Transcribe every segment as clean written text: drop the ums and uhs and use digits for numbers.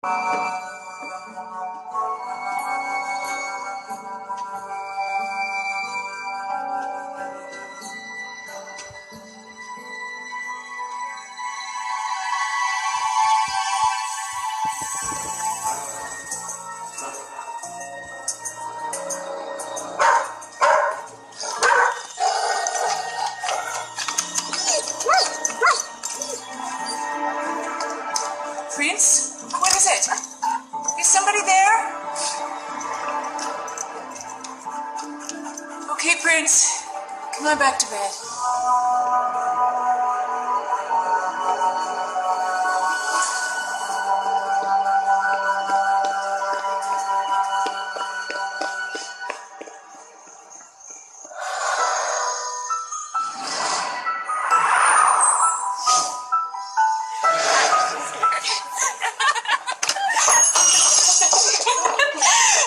Prince? What is it? Is somebody there? Okay, Prince. Come on back to bed.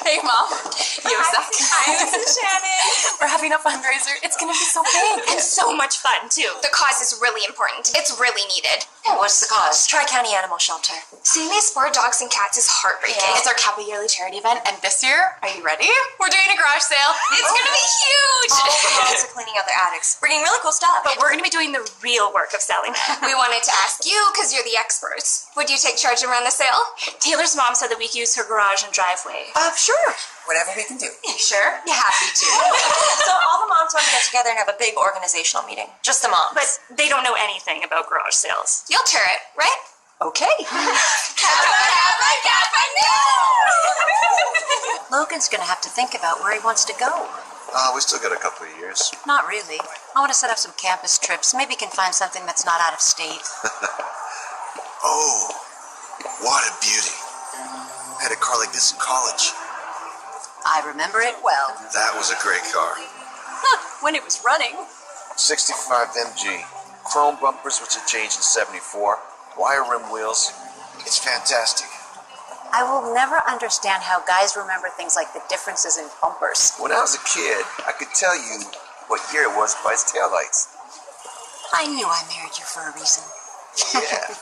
Hey, Mom. You have a sec? Hi, this is Shannon. We're having a fundraiser. It's gonna be so big. And so much fun, too. The cause is really important. It's really needed. Yeah, what's the cause? Tri-County Animal Shelter. Seeing these poor dogs and cats is heartbreaking. Yeah. It's our Kappa yearly charity event, and this year, are you ready? We're doing a garage sale. It's gonna be huge! All the moms are cleaning out their attics, bringing really cool stuff. But we're going to be doing the real work of selling it. We wanted to ask you, because you're the experts. Would you take charge and run the sale? Taylor's mom said that we could use her garage and driveway. Sure. Whatever we can do. Sure. Yeah, happy to. So all the moms want to get together and have a big organizational meeting. Just the moms. But they don't know anything about garage sales. You'll tour it, right? Okay. Kappa, Logan's going to have to think about where he wants to go. We still got a couple of years. Not really. I want to set up some campus trips. Maybe can find something that's not out of state. Oh, what a beauty. I had a car like this in college. I remember it well. That was a great car. When it was running. 65 MG. Chrome bumpers, which had changed in 74. Wire rim wheels. It's fantastic. I will never understand how guys remember things like the differences in bumpers. When I was a kid, I could tell you what year it was by its taillights. I knew I married you for a reason. Yeah.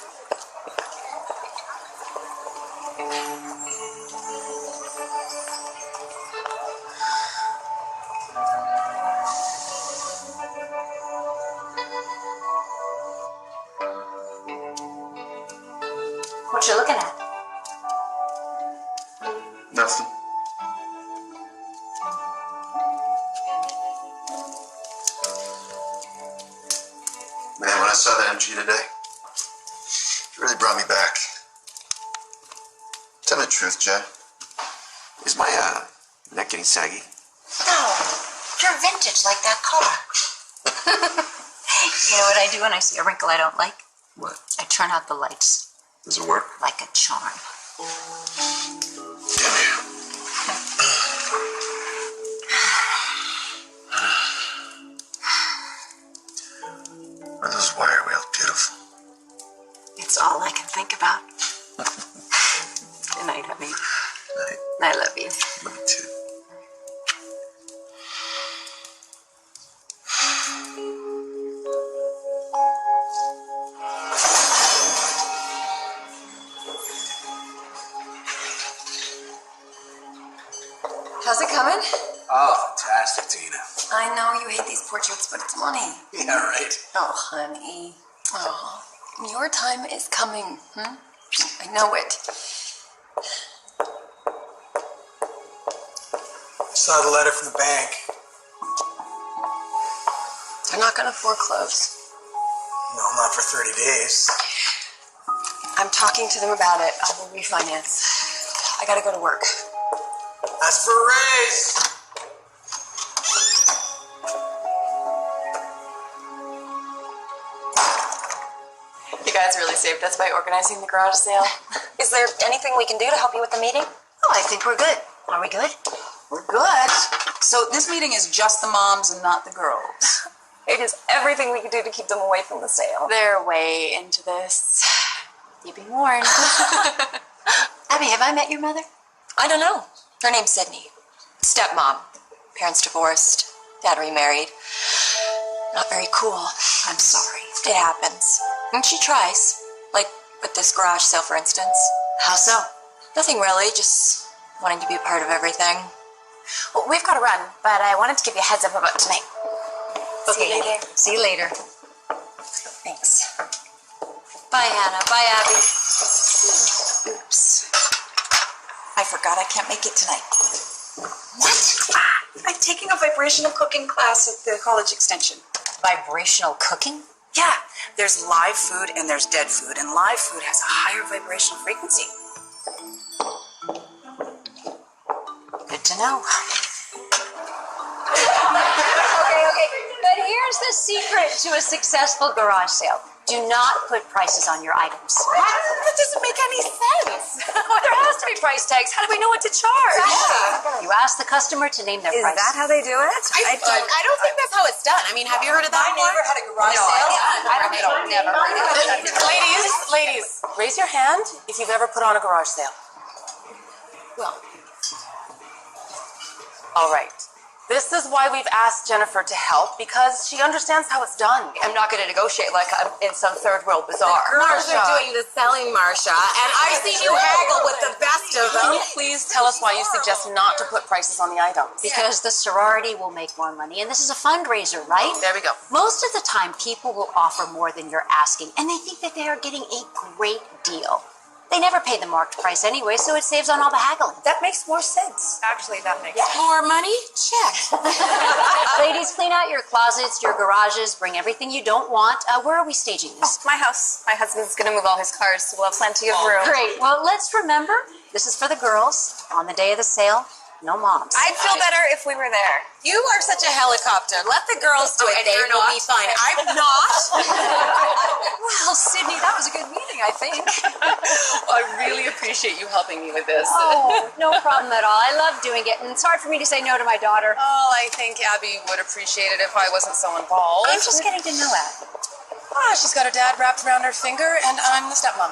What you looking at? Nothing. Man, when I saw that MG today, it really brought me back. Tell me the truth, Jay. Is my neck getting saggy? No, you're vintage like that car. You know what I do when I see a wrinkle I don't like? What? I turn out the lights Does it work? like a charm. Damn you. Are those wire wheels beautiful? It's all I can think about. Good night, honey. Night. I love you. Love you too. How's it coming? Oh, fantastic, Tina. I know you hate these portraits, but it's money. Yeah, right. Oh, honey. Oh, your time is coming. I know it. I saw the letter from the bank. They're not gonna foreclose. No, not for 30 days. I'm talking to them about it. I will refinance. I gotta go to work. That's for a raise. You guys really saved us by organizing the garage sale. Is there anything we can do to help you with the meeting? Oh, I think we're good. Are we good? We're good. So this meeting is just the moms and not the girls. It is everything we can do to keep them away from the sale. They're way into this. You've been warned. Abby, have I met your mother? I don't know. Her name's Sydney. Stepmom. Parents divorced. Dad remarried. Not very cool. I'm sorry. It happens. And she tries. Like with this garage sale, for instance. How so? Nothing really, just wanting to be a part of everything. Well, we've got to run, but I wanted to give you a heads up about tonight. Okay, see you later. Thanks. Bye, Hannah. Bye, Abby. Oops. I forgot I can't make it tonight. What? I'm taking a vibrational cooking class at the college extension. Vibrational cooking? Yeah, there's live food and there's dead food, and live food has a higher vibrational frequency. Good to know. Okay. But here's the secret to a successful garage sale. Do not put prices on your items. That doesn't make any sense. There has to be price tags. How do we know what to charge? Yeah. You ask the customer to name their price. how they do it? I don't think that's how it's done. I mean, have you heard of that? My neighbor had a garage sale. Never. Ladies, raise your hand if you've ever put on a garage sale. Well, All right. This is why we've asked Jennifer to help, because she understands how it's done. I'm not going to negotiate like I'm in some third world bazaar. girls are doing the selling, Marcia, and I've seen you haggle with the best of Can them. you please tell us why you suggest not to put prices on the items? Because the sorority will make more money. And this is a fundraiser, right? There we go. Most of the time, people will offer more than you're asking, and they think that they are getting a great deal. They never pay the marked price anyway, so it saves on all the haggling. That makes more sense. Actually, that makes More money? Check. Ladies, clean out your closets, your garages, bring everything you don't want. Where are we staging this? My house. My husband's going to move all his cars, so we'll have plenty of room. Great. Well, let's remember, this is for the girls. On the day of the sale, no moms. I'd feel better if we were there. You are such a helicopter. Let the girls do it. and They you're will not? be fine. I'm not. Well, Sydney, that was a good meeting, I think. I really appreciate you helping me with this. Oh, no problem at all. I love doing it, and it's hard for me to say no to my daughter. Oh, I think Abby would appreciate it if I wasn't so involved. I'm just getting to know Abby. Ah, she's got her dad wrapped around her finger, and I'm the stepmom.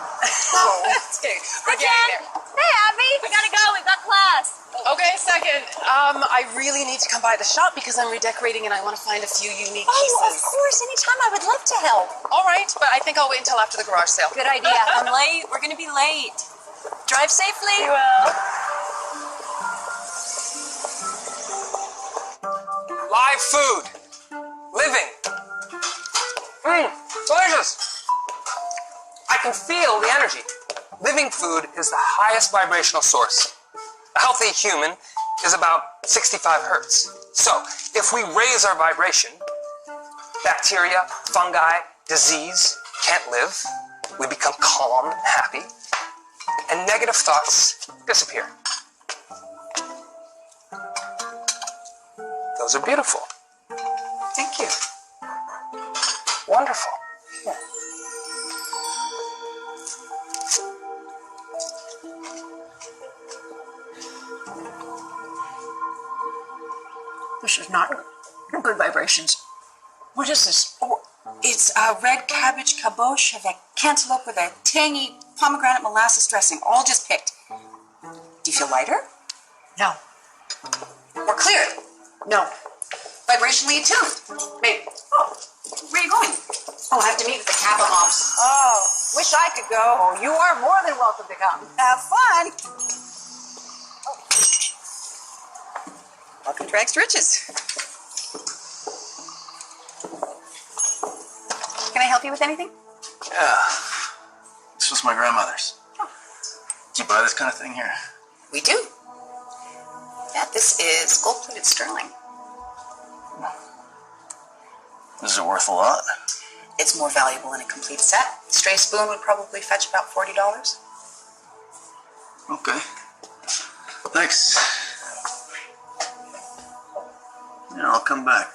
That's okay. We're getting there. Hey, Abby, we gotta go. We've got class. Okay, second. I really need to come by the shop because I'm redecorating and I want to find a few unique Oh, of pieces. course. Anytime. I would love to help. All right, but I think I'll wait until after the garage sale. Good idea. I'm late. We're going to be late. Drive safely. Live food. Living. Delicious. I can feel the energy. Living food is the highest vibrational source. A healthy human is about 65 hertz. So, if we raise our vibration, bacteria, fungi, disease can't live. We become calm, happy, and negative thoughts disappear. Those are beautiful. Thank you. Wonderful. This is not good vibrations. What is this? Oh, it's a red cabbage caboche of a cantaloupe with a tangy pomegranate molasses dressing, all just picked. Do you feel lighter? No. Or clear? No. Vibrationally attuned? Maybe. Oh, where are you going? I'll have to meet with the Kappa moms. Oh, wish I could go. Oh, you are more than welcome to come. Have fun. Welcome to Rags to Riches. Can I help you with anything? Yeah. This was my grandmother's. Do you buy this kind of thing here? We do. Yeah, this is gold-plated sterling. Is it worth a lot? It's more valuable in a complete set. Stray spoon would probably fetch about $40. Okay. Thanks. Yeah, I'll come back.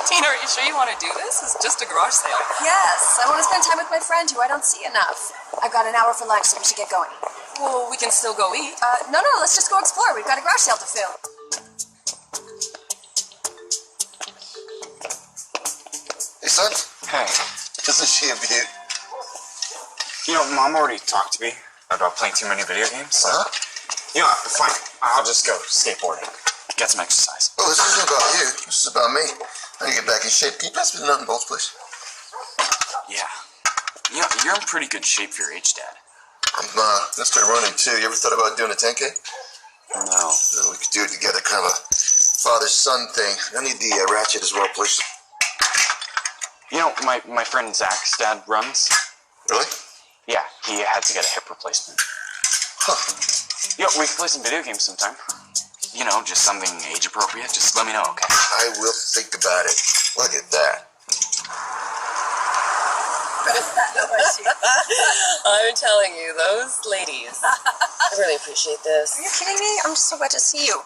Tina, are you sure you want to do this? It's just a garage sale. Yes, I want to spend time with my friend who I don't see enough. I've got an hour for lunch, so we should get going. Well, we can still go eat. No, let's just go explore. We've got a garage sale to fill. Hey, son. Hey, Isn't she a beaut? you know, Mom already talked to me about playing too many video games. So, Huh? you know, fine. I'll just go skateboarding. Get some exercise. Oh, this isn't about you. This is about me. I need to get back in shape. Can you pass me the nut and bolts, please? Yeah. You know, you're in pretty good shape for your age, Dad. Gonna start running too. You ever thought about doing a 10K? No. We could do it together, kind of a father-son thing. I need the ratchet as well, please. You know, my friend Zach's dad runs. Really? Yeah, he had to get a hip replacement. Huh. Yo, we can play some video games sometime. You know, just something age appropriate. Just let me know, okay? I will think about it. Look at that. I'm telling you, those ladies. I really appreciate this. Are you kidding me? I'm just so glad to see you.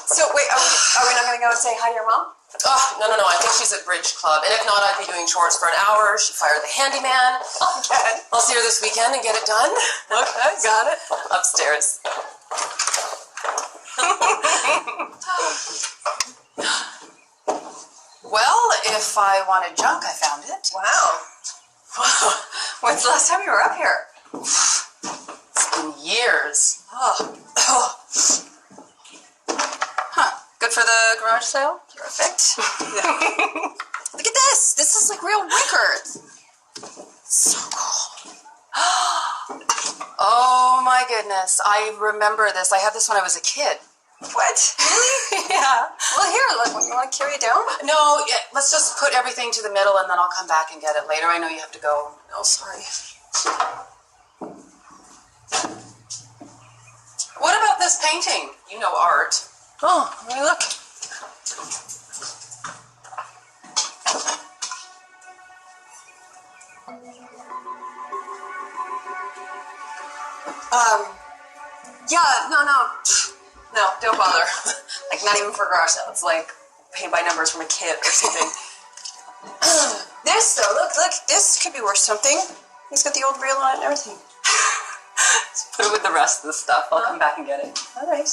So wait, are we not gonna go and say hi to your mom? Oh, no. I think she's at Bridge Club. And if not, I'd be doing chores for an hour. She fired the handyman. Okay. I'll see her this weekend and get it done. Okay, got it. Upstairs. Well, if I wanted junk, I found it. Wow. When's the last time you were up here? It's been years. Oh. Huh. Good for the garage sale? Perfect. Look at this. This is like real records. So cool. Oh my goodness. I remember this. I had this when I was a kid. What? Really? Yeah. Well, here, look, you want to carry it down? No, yeah, let's just put everything to the middle and then I'll come back and get it later. I know you have to go. Oh, sorry. What about this painting? You know art. Oh, let me look. Yeah, no. No, don't bother. Like, not even for garage sale. It's like paint by numbers from a kid or something. This, though, look, this could be worth something. He's got the old reel on it and everything. Just put it with the rest of the stuff. I'll come back and get it. All right.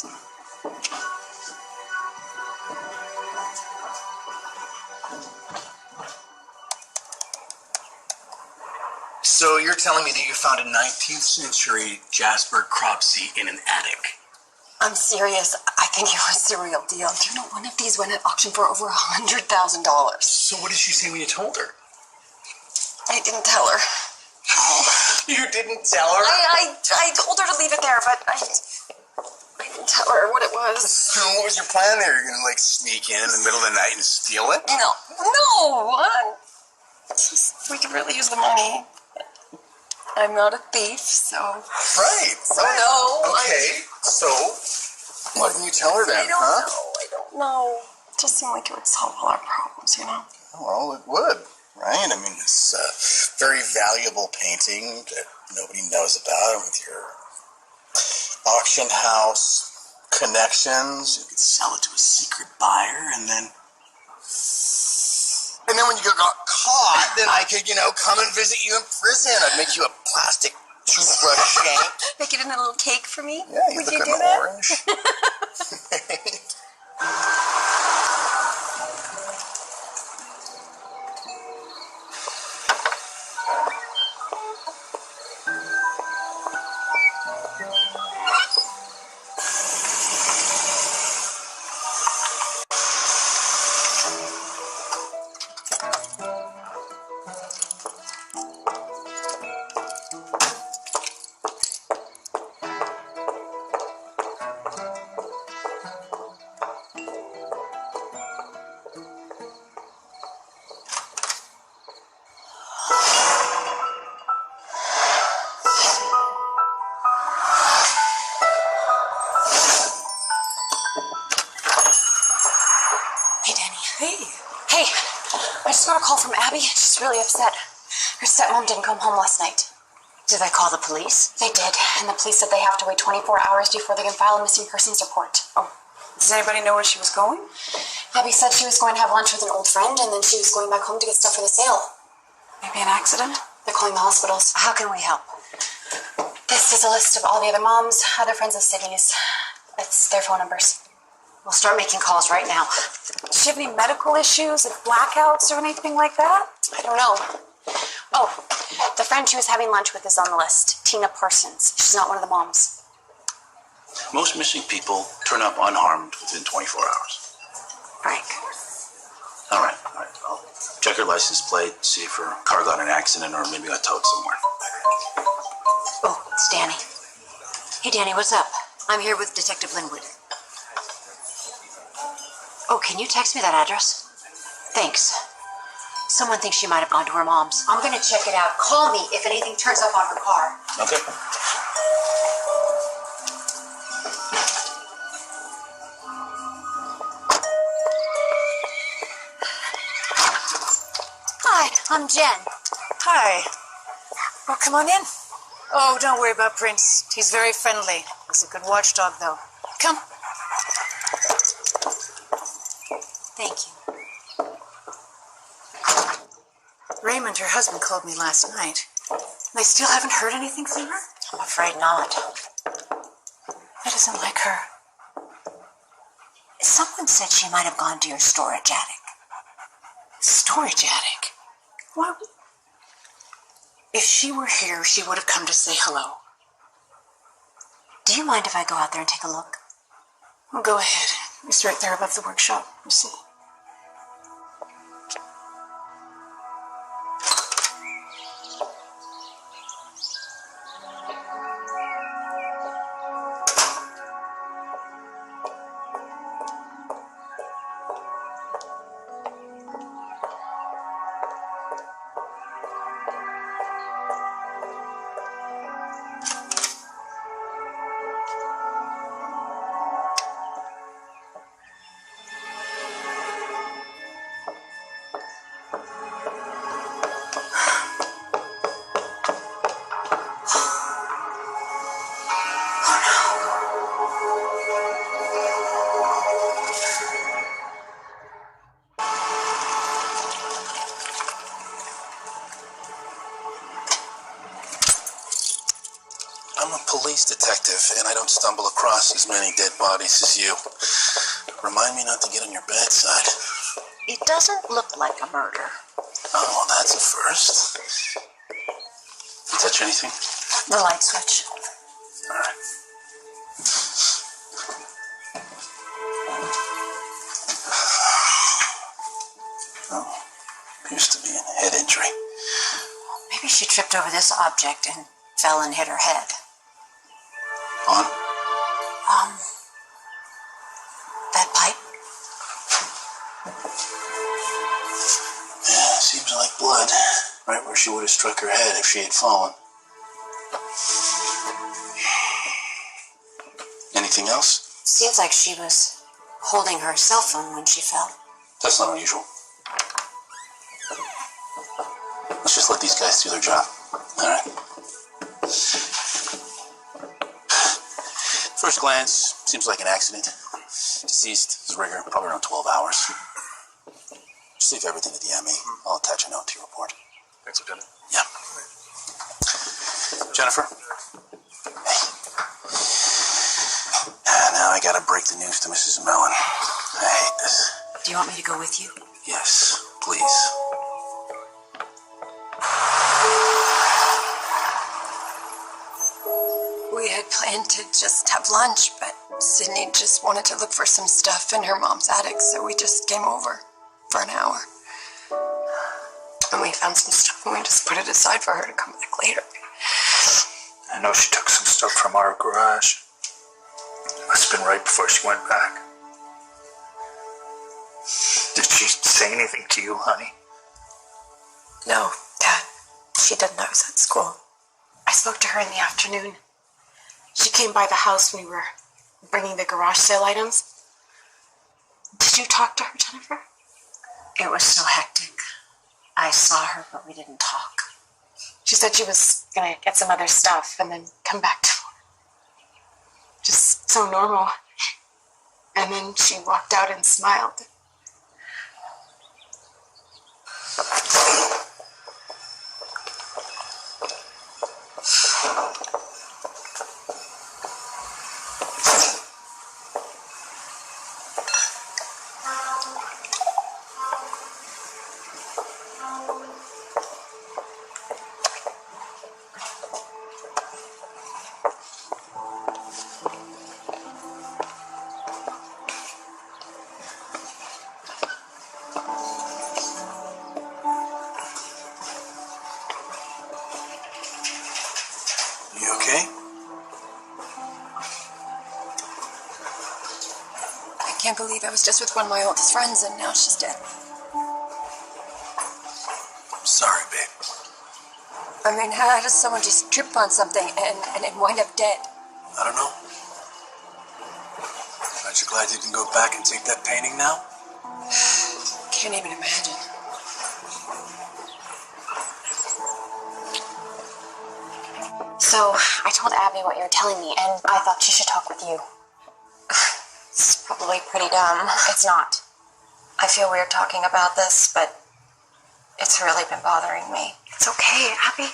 So you're telling me that you found a 19th century Jasper Cropsey in an attic? I'm serious. I think it was the real deal. Do you know one of these went at auction for over $100,000? So what did she say when you told her? I didn't tell her. You didn't tell her? I told her to leave it there, but I didn't tell her what it was. So what was your plan there? You're gonna like sneak in the middle of the night and steal it? No. We could really use the money. I'm not a thief, so. Right. So no. Okay. So why didn't you tell her then, I don't know. It just seemed like it would solve all our problems, you know? Well, it would, right? I mean, it's a very valuable painting that nobody knows about with your auction house connections. You could sell it to a secret buyer, and then when you got caught, then I could, come and visit you in prison. I'd make you a plastic toothbrush shank. Make it in a little cake for me? Yeah, you Would look you an do that? orange. Hey, I just got a call from Abby. She's really upset. Her stepmom didn't come home last night. Did they call the police? They did, and the police said they have to wait 24 hours before they can file a missing persons report. Oh, does anybody know where she was going? Abby said she was going to have lunch with an old friend, and then she was going back home to get stuff for the sale. Maybe an accident? They're calling the hospitals. How can we help? This is a list of all the other moms, other friends of Sydney's. It's their phone numbers. We'll start making calls right now. Does she have any medical issues, like blackouts or anything like that? I don't know. Oh, the friend she was having lunch with is on the list. Tina Parsons. She's not one of the moms. Most missing people turn up unharmed within 24 hours. Frank. All right. I'll check her license plate, see if her car got in an accident or maybe got towed somewhere. Oh, it's Danny. Hey, Danny, what's up? I'm here with Detective Linwood. Oh, can you text me that address? Thanks. Someone thinks she might have gone to her mom's. I'm gonna check it out. Call me if anything turns up on her car. Okay. Hi, I'm Jen. Hi. Well, come on in. Oh, don't worry about Prince. He's very friendly. He's a good watchdog, though. Come. Thank you. Raymond, her husband, called me last night. And I still haven't heard anything from her? I'm afraid not. That isn't like her. Someone said she might have gone to your storage attic. Storage attic? Why? If she were here, she would have come to say hello. Do you mind if I go out there and take a look? Well, go ahead. It's right there above the workshop. You see. I'm a police detective, and I don't stumble across as many dead bodies as you. Remind me not to get on your bad side. It doesn't look like a murder. Oh, well, that's a first. You touch anything? The light switch. All right. Oh, appears to be a head injury. Maybe she tripped over this object and fell and hit her head. On? That pipe? Yeah, seems like blood. Right where she would have struck her head if she had fallen. Anything else? Seems like she was holding her cell phone when she fell. That's not unusual. Let's just let these guys do their job. All right. First glance, seems like an accident. Deceased is rigor, probably around 12 hours. Just leave everything at the ME. I'll attach a note to your report. Thanks, Lieutenant. Yeah. Jennifer? Hey. Now I gotta break the news to Mrs. Mellon. I hate this. Do you want me to go with you? Yes, please. We had planned to just have lunch, but Sydney just wanted to look for some stuff in her mom's attic, so we just came over for an hour. And we found some stuff, and we just put it aside for her to come back later. I know she took some stuff from our garage. Must have been right before she went back. Did she say anything to you, honey? No, Dad. She didn't. I was at school. I spoke to her in the afternoon. She came by the house when we were bringing the garage sale items. Did you talk to her, Jennifer? It was so hectic. I saw her, but we didn't talk. She said she was gonna get some other stuff and then come back to her. Just so normal. And then she walked out and smiled. You okay? I can't believe I was just with one of my oldest friends and now she's dead. I'm sorry, babe. I mean, how does someone just trip on something and wind up dead? I don't know. Aren't you glad you can go back and take that painting now? Can't even imagine. So, I told Abby what you were telling me, and I thought she should talk with you. It's probably pretty dumb. It's not. I feel weird talking about this, but it's really been bothering me. It's okay, Abby.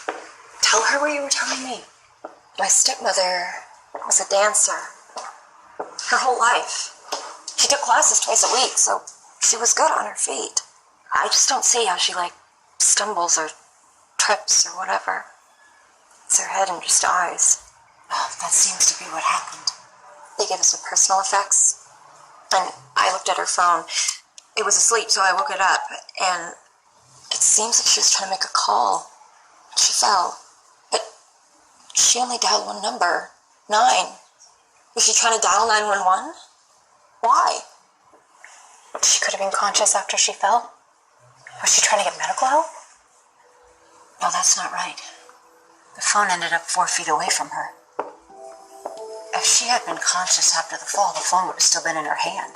Tell her what you were telling me. My stepmother was a dancer her whole life. She took classes twice a week, so she was good on her feet. I just don't see how she, stumbles or trips or whatever. It's her head and just eyes. Oh, that seems to be what happened. They gave us some personal effects, and I looked at her phone. It was asleep, so I woke it up, and it seems like she was trying to make a call. She fell, but she only dialed one number, 9. Was she trying to dial 911? Why? She could have been conscious after she fell. Was she trying to get medical help? No, that's not right. The phone ended up 4 feet away from her. If she had been conscious after the fall, the phone would have still been in her hand.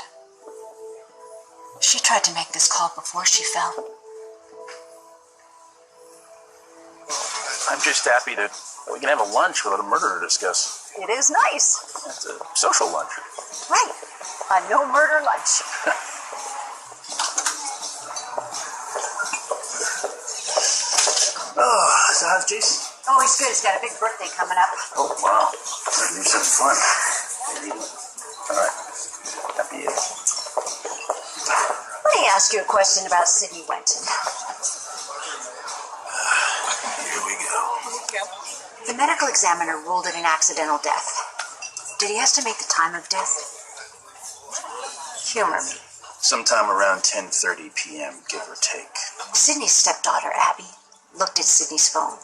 She tried to make this call before she fell. I'm just happy that we can have a lunch without a murder to discuss. It is nice. It's a social lunch. Right. A no murder lunch. Oh, so how's Jason? Oh, he's good. He's got a big birthday coming up. Oh, wow. Gotta do something fun. All right. Happy is. Let me ask you a question about Sydney Wenton. Here we go. The medical examiner ruled it an accidental death. Did he estimate the time of death? Humor me. Sometime around 10:30 p.m., give or take. Sydney's stepdaughter, Abby, looked at Sydney's phone.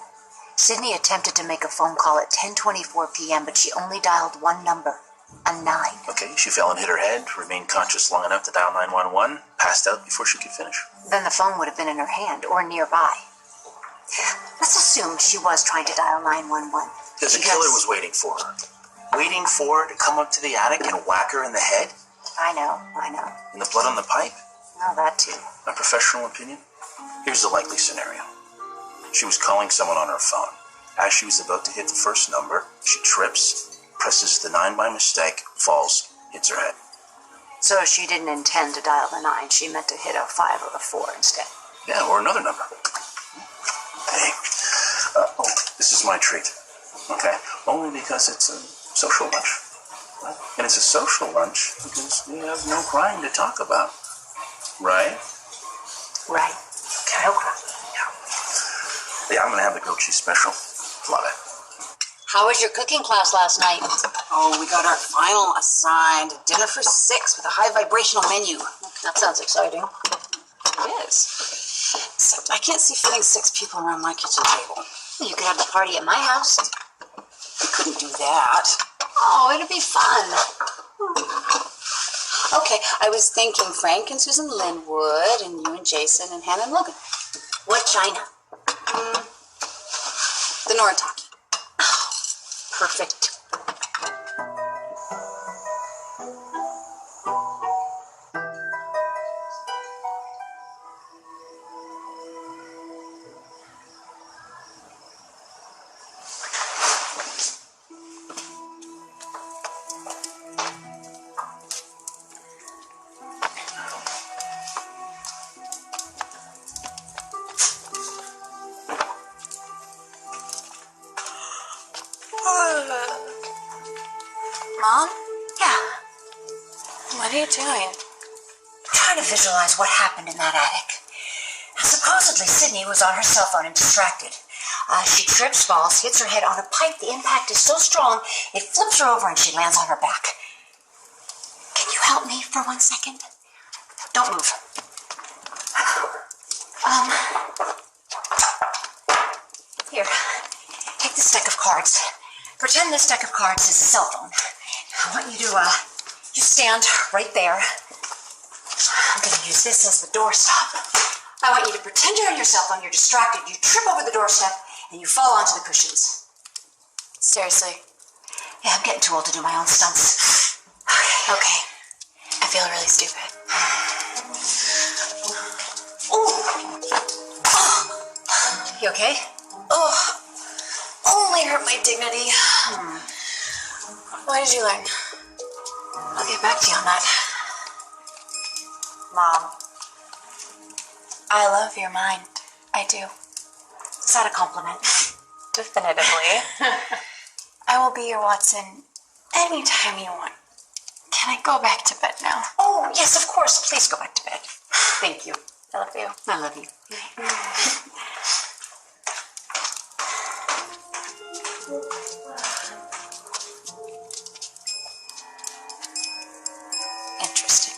Sydney attempted to make a phone call at 10:24 p.m., but she only dialed one number, a 9. Okay, she fell and hit her head, remained conscious long enough to dial 911, passed out before she could finish. Then the phone would have been in her hand or nearby. Let's assume she was trying to dial 911. Because the killer was waiting for her. Waiting for her to come up to the attic and whack her in the head? I know. And the blood on the pipe? Oh, that too. My professional opinion? Here's the likely scenario. She was calling someone on her phone. As she was about to hit the first number, she trips, presses the 9 by mistake, falls, hits her head. So she didn't intend to dial the 9. She meant to hit a 5 or a 4 instead. Yeah, or another number. Hey, this is my treat. Okay? Only because it's a social lunch. And it's a social lunch because we have no crime to talk about. Right? Right. Okay. No crime. Yeah, I'm gonna have the goat cheese special. Love it. How was your cooking class last night? Oh, we got our final assigned dinner for 6 with a high vibrational menu. That sounds exciting. It is. Except I can't see fitting 6 people around my kitchen table. You could have the party at my house. We couldn't do that. Oh, it'd be fun. Okay, I was thinking Frank and Susan Linwood, and you and Jason and Hannah and Logan. What china? The Noritake. Perfect. Mom? Yeah. What are you doing? I'm trying to visualize what happened in that attic. Supposedly, Sydney was on her cell phone and distracted. She trips, falls, hits her head on a pipe. The impact is so strong, it flips her over and she lands on her back. Can you help me for 1 second? Don't move. Here, take this deck of cards. Pretend this deck of cards is a cell phone. I want you to, you stand right there. I'm gonna use this as the doorstop. I want you to pretend you're on your cell phone, you're distracted, you trip over the doorstep, and you fall onto the cushions. Seriously. Yeah, I'm getting too old to do my own stunts. Okay. I feel really stupid. You okay? Oh, only hurt my dignity. Why did you learn? I'll get back to you on that. Mom, I love your mind. I do. is that a compliment? Definitively. I will be your Watson anytime you want. Can I go back to bed now? Oh, yes, of course. Please go back to bed. Thank you. I love you. I love you. Interesting.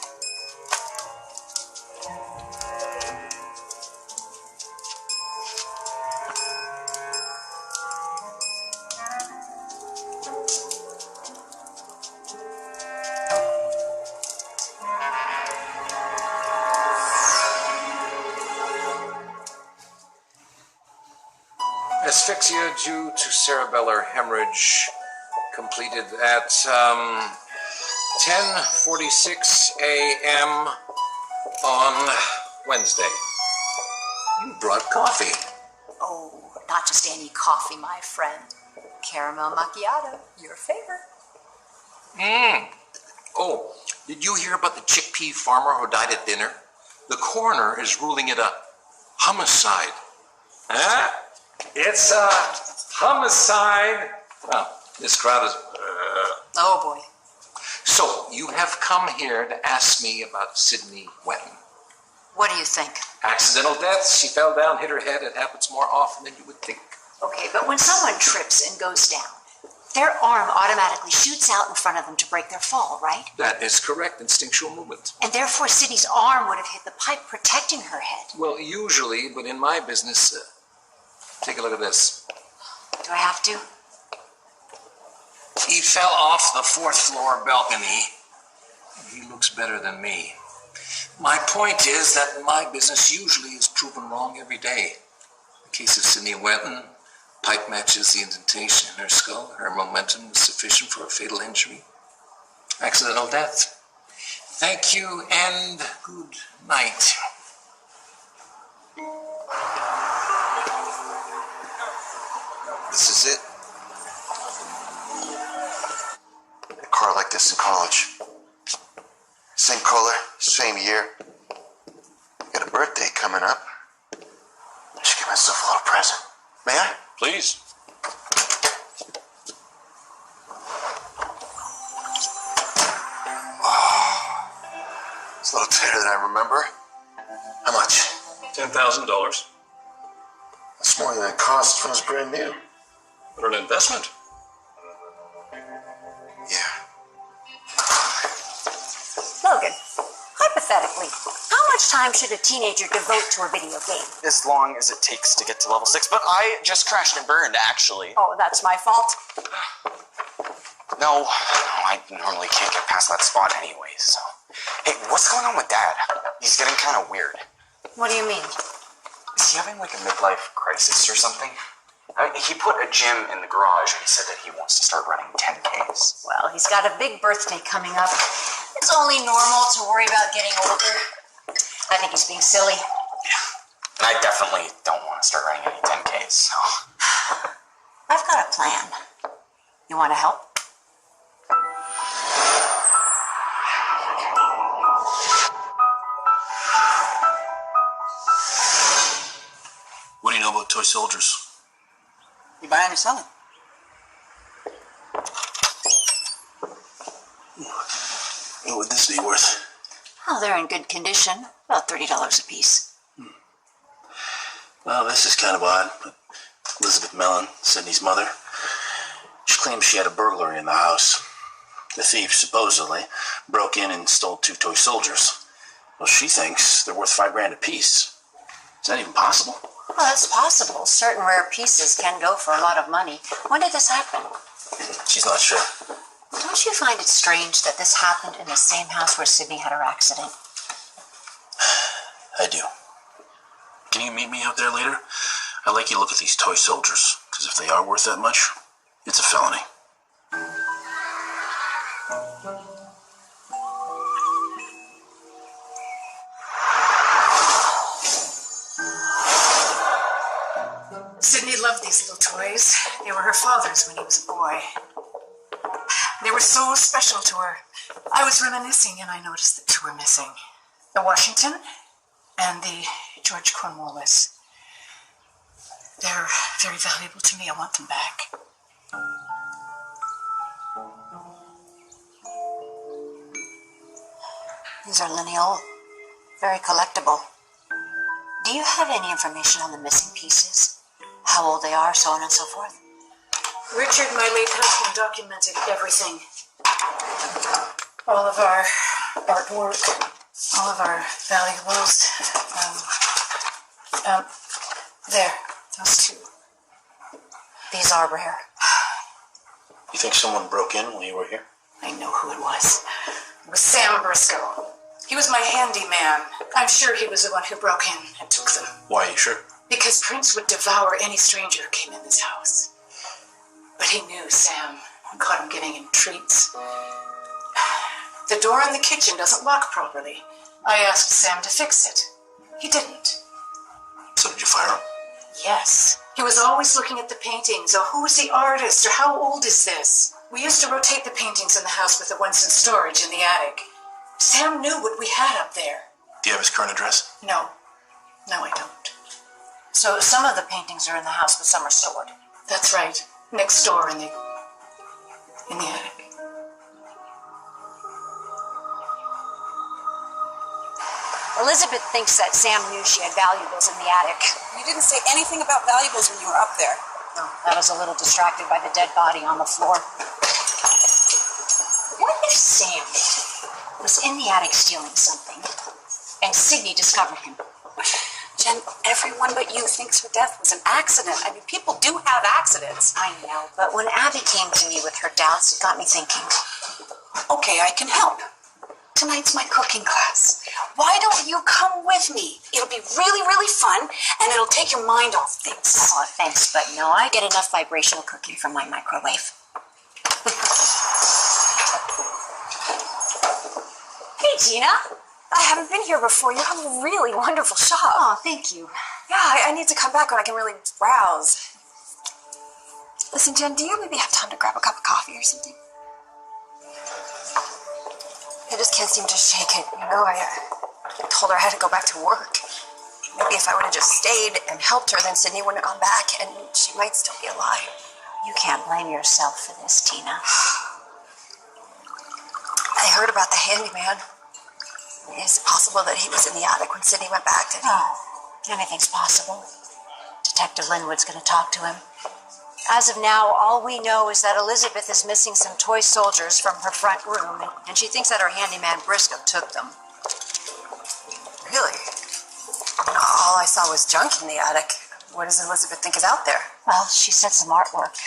Asphyxia due to cerebellar hemorrhage completed at 10:46 a.m. on Wednesday. You brought coffee. Oh, not just any coffee, my friend. Caramel macchiato, your favorite. Oh, did you hear about the chickpea farmer who died at dinner? The coroner is ruling it a homicide. Huh? It's a homicide. Well, this crowd is... Oh, boy. So, you have come here to ask me about Sydney Wetton. What do you think? Accidental death. She fell down, hit her head. It happens more often than you would think. Okay, but when someone trips and goes down, their arm automatically shoots out in front of them to break their fall, right? That is correct. Instinctual movement. And therefore, Sydney's arm would have hit the pipe protecting her head. Well, usually, but in my business... take a look at this. Do I have to? He fell off the 4th floor balcony. He looks better than me. My point is that my business usually is proven wrong every day. In the case of Sydney Wetton, pipe matches the indentation in her skull. Her momentum was sufficient for a fatal injury. Accidental death. Thank you and good night. This is it. A car like this in college. Same color, same year. Got a birthday coming up. I should give myself a little present. May I? Please. Oh, it's a little tighter than I remember. How much? $10,000. That's more than it cost when it was brand new. But an investment. Yeah. Logan, hypothetically, how much time should a teenager devote to a video game? As long as it takes to get to level 6. But I just crashed and burned, actually. Oh, that's my fault. No, I normally can't get past that spot anyway, so... Hey, what's going on with Dad? He's getting kind of weird. What do you mean? Is he having like a midlife crisis or something? I mean, he put a gym in the garage and he said that he wants to start running 10Ks. Well, he's got a big birthday coming up. It's only normal to worry about getting older. I think he's being silly. And I definitely don't want to start running any 10Ks, so... I've got a plan. You want to help? What do you know about toy soldiers? You buying or selling? What would this be worth? Oh, they're in good condition. About $30 a piece. Well, this is kind of odd, but Elizabeth Mellon, Sydney's mother, she claims she had a burglary in the house. The thief, supposedly, broke in and stole 2 toy soldiers. Well, she thinks they're worth $5,000 a piece. Is that even possible? Well, it's possible. Certain rare pieces can go for a lot of money. When did this happen? She's not sure. Don't you find it strange that this happened in the same house where Sydney had her accident? I do. Can you meet me out there later? I'd like you to look at these toy soldiers, because if they are worth that much, it's a felony. Sydney loved these little toys. They were her father's when he was a boy. They were so special to her. I was reminiscing and I noticed that two were missing. The Washington and the George Cornwallis. They're very valuable to me. I want them back. These are lineal, very collectible. Do you have any information on the missing pieces? How old they are, so on and so forth? Richard, my late husband, documented everything. All of our artwork, all of our valuables. There, those two. These are rare. You think someone broke in while you were here? I know who it was. It was Sam Briscoe. He was my handyman. I'm sure he was the one who broke in and took them. Why, are you sure? Because Prince would devour any stranger who came in this house. But he knew Sam and caught him giving him treats. The door in the kitchen doesn't lock properly. I asked Sam to fix it. He didn't. So did you fire him? Yes. He was always looking at the paintings. Oh, who's the artist? Or how old is this? We used to rotate the paintings in the house with the ones in storage in the attic. Sam knew what we had up there. Do you have his current address? No. No, I don't. So some of the paintings are in the house, but some are stored. That's right. Next door in the attic. Elizabeth thinks that Sam knew she had valuables in the attic. You didn't say anything about valuables when you were up there. No, I was a little distracted by the dead body on the floor. What if Sam was in the attic stealing something, and Sydney discovered him? Jen, everyone but you thinks her death was an accident. I mean, people do have accidents. I know, but when Abby came to me with her doubts, it got me thinking. Okay, I can help. Tonight's my cooking class. Why don't you come with me? It'll be really, really fun, and it'll take your mind off things. Oh, thanks, but no, I get enough vibrational cooking from my microwave. Hey, Gina. I haven't been here before. You have a really wonderful shop. Oh, thank you. Yeah, I need to come back when I can really browse. Listen, Jen, do you maybe have time to grab a cup of coffee or something? I just can't seem to shake it, you know? I told her I had to go back to work. Maybe if I would have just stayed and helped her, then Sydney wouldn't have gone back, and she might still be alive. You can't blame yourself for this, Tina. I heard about the handyman. Is it possible that he was in the attic when Sydney went back? Oh, anything's possible. Detective Linwood's going to talk to him. As of now, all we know is that Elizabeth is missing some toy soldiers from her front room, and she thinks that her handyman Briscoe took them. Really? All I saw was junk in the attic. What does Elizabeth think is out there? Well, she said some artwork.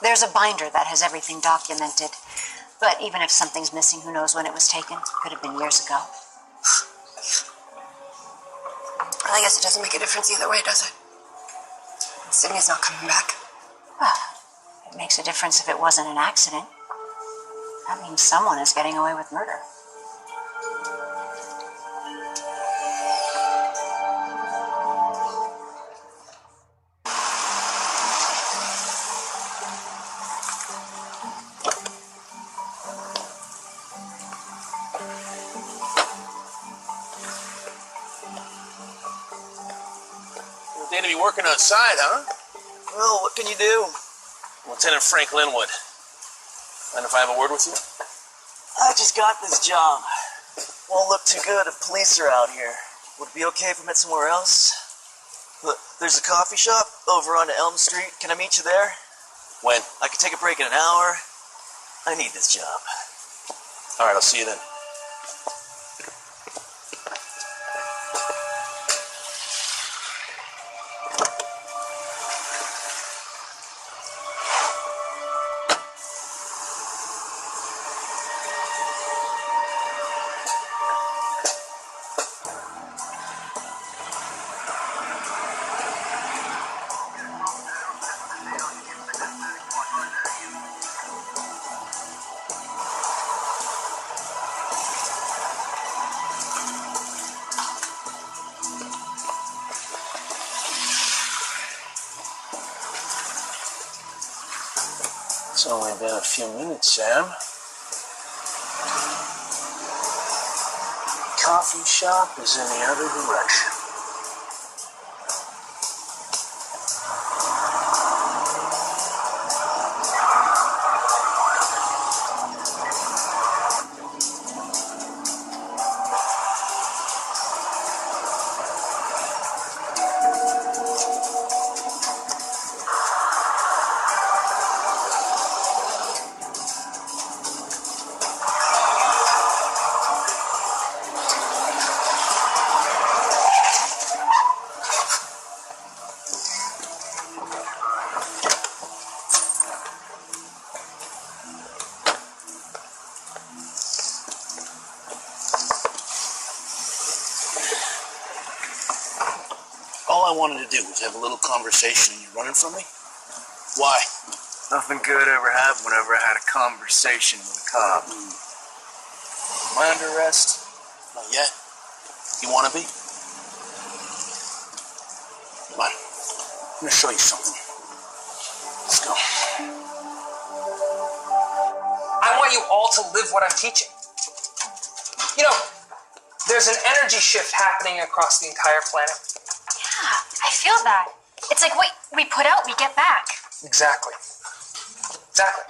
There's a binder that has everything documented. But even if something's missing, who knows when it was taken? Could have been years ago. I guess it doesn't make a difference either way, does it? Sydney's not coming back. Well, it makes a difference if it wasn't an accident. That means someone is getting away with murder. Day to be working outside, huh? Well, what can you do? Lieutenant Frank Linwood. Mind if I have a word with you? I just got this job. Won't look too good if police are out here. Would it be okay if I met somewhere else? Look, there's a coffee shop over on Elm Street. Can I meet you there? When? I can take a break in an hour. I need this job. All right, I'll see you then. It's only been a few minutes, Sam. Coffee shop is in the other direction. All I wanted to do was have a little conversation, and you're running from me? Why? Nothing good ever happened whenever I had a conversation with a cop. Am I under arrest? Not yet. You want to be? Come on. I'm going to show you something. Let's go. I want you all to live what I'm teaching. You know, there's an energy shift happening across the entire planet. I feel that. It's like what we put out, we get back. Exactly. Exactly.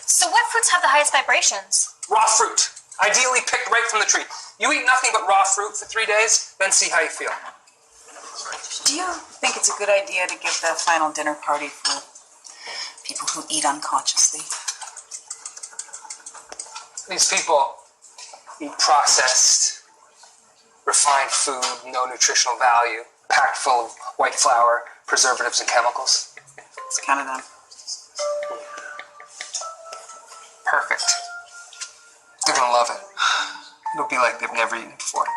So what fruits have the highest vibrations? Raw fruit. Ideally picked right from the tree. You eat nothing but raw fruit for 3 days, then see how you feel. Do you think it's a good idea to give the final dinner party for people who eat unconsciously? These people eat processed, refined food, no nutritional value, packed full of white flour, preservatives, and chemicals. It's kind of them. Perfect. They're gonna love it. It'll be like they've never eaten before.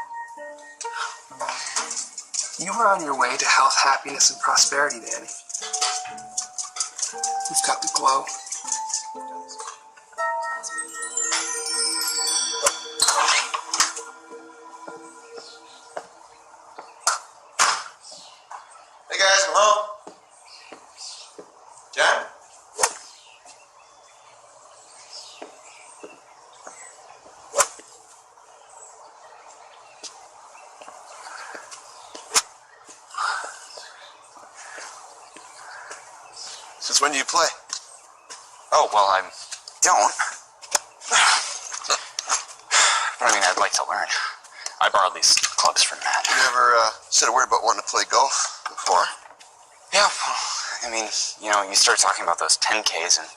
You are on your way to health, happiness, and prosperity, Danny. You've got the glow. Hey guys, I'm home. John? Since when do you play? Oh, well, I don't. But I mean, I'd like to learn. I borrowed these clubs from Matt. You never said a word about wanting to play golf before. Yeah, well, I mean, you start talking about those 10Ks and,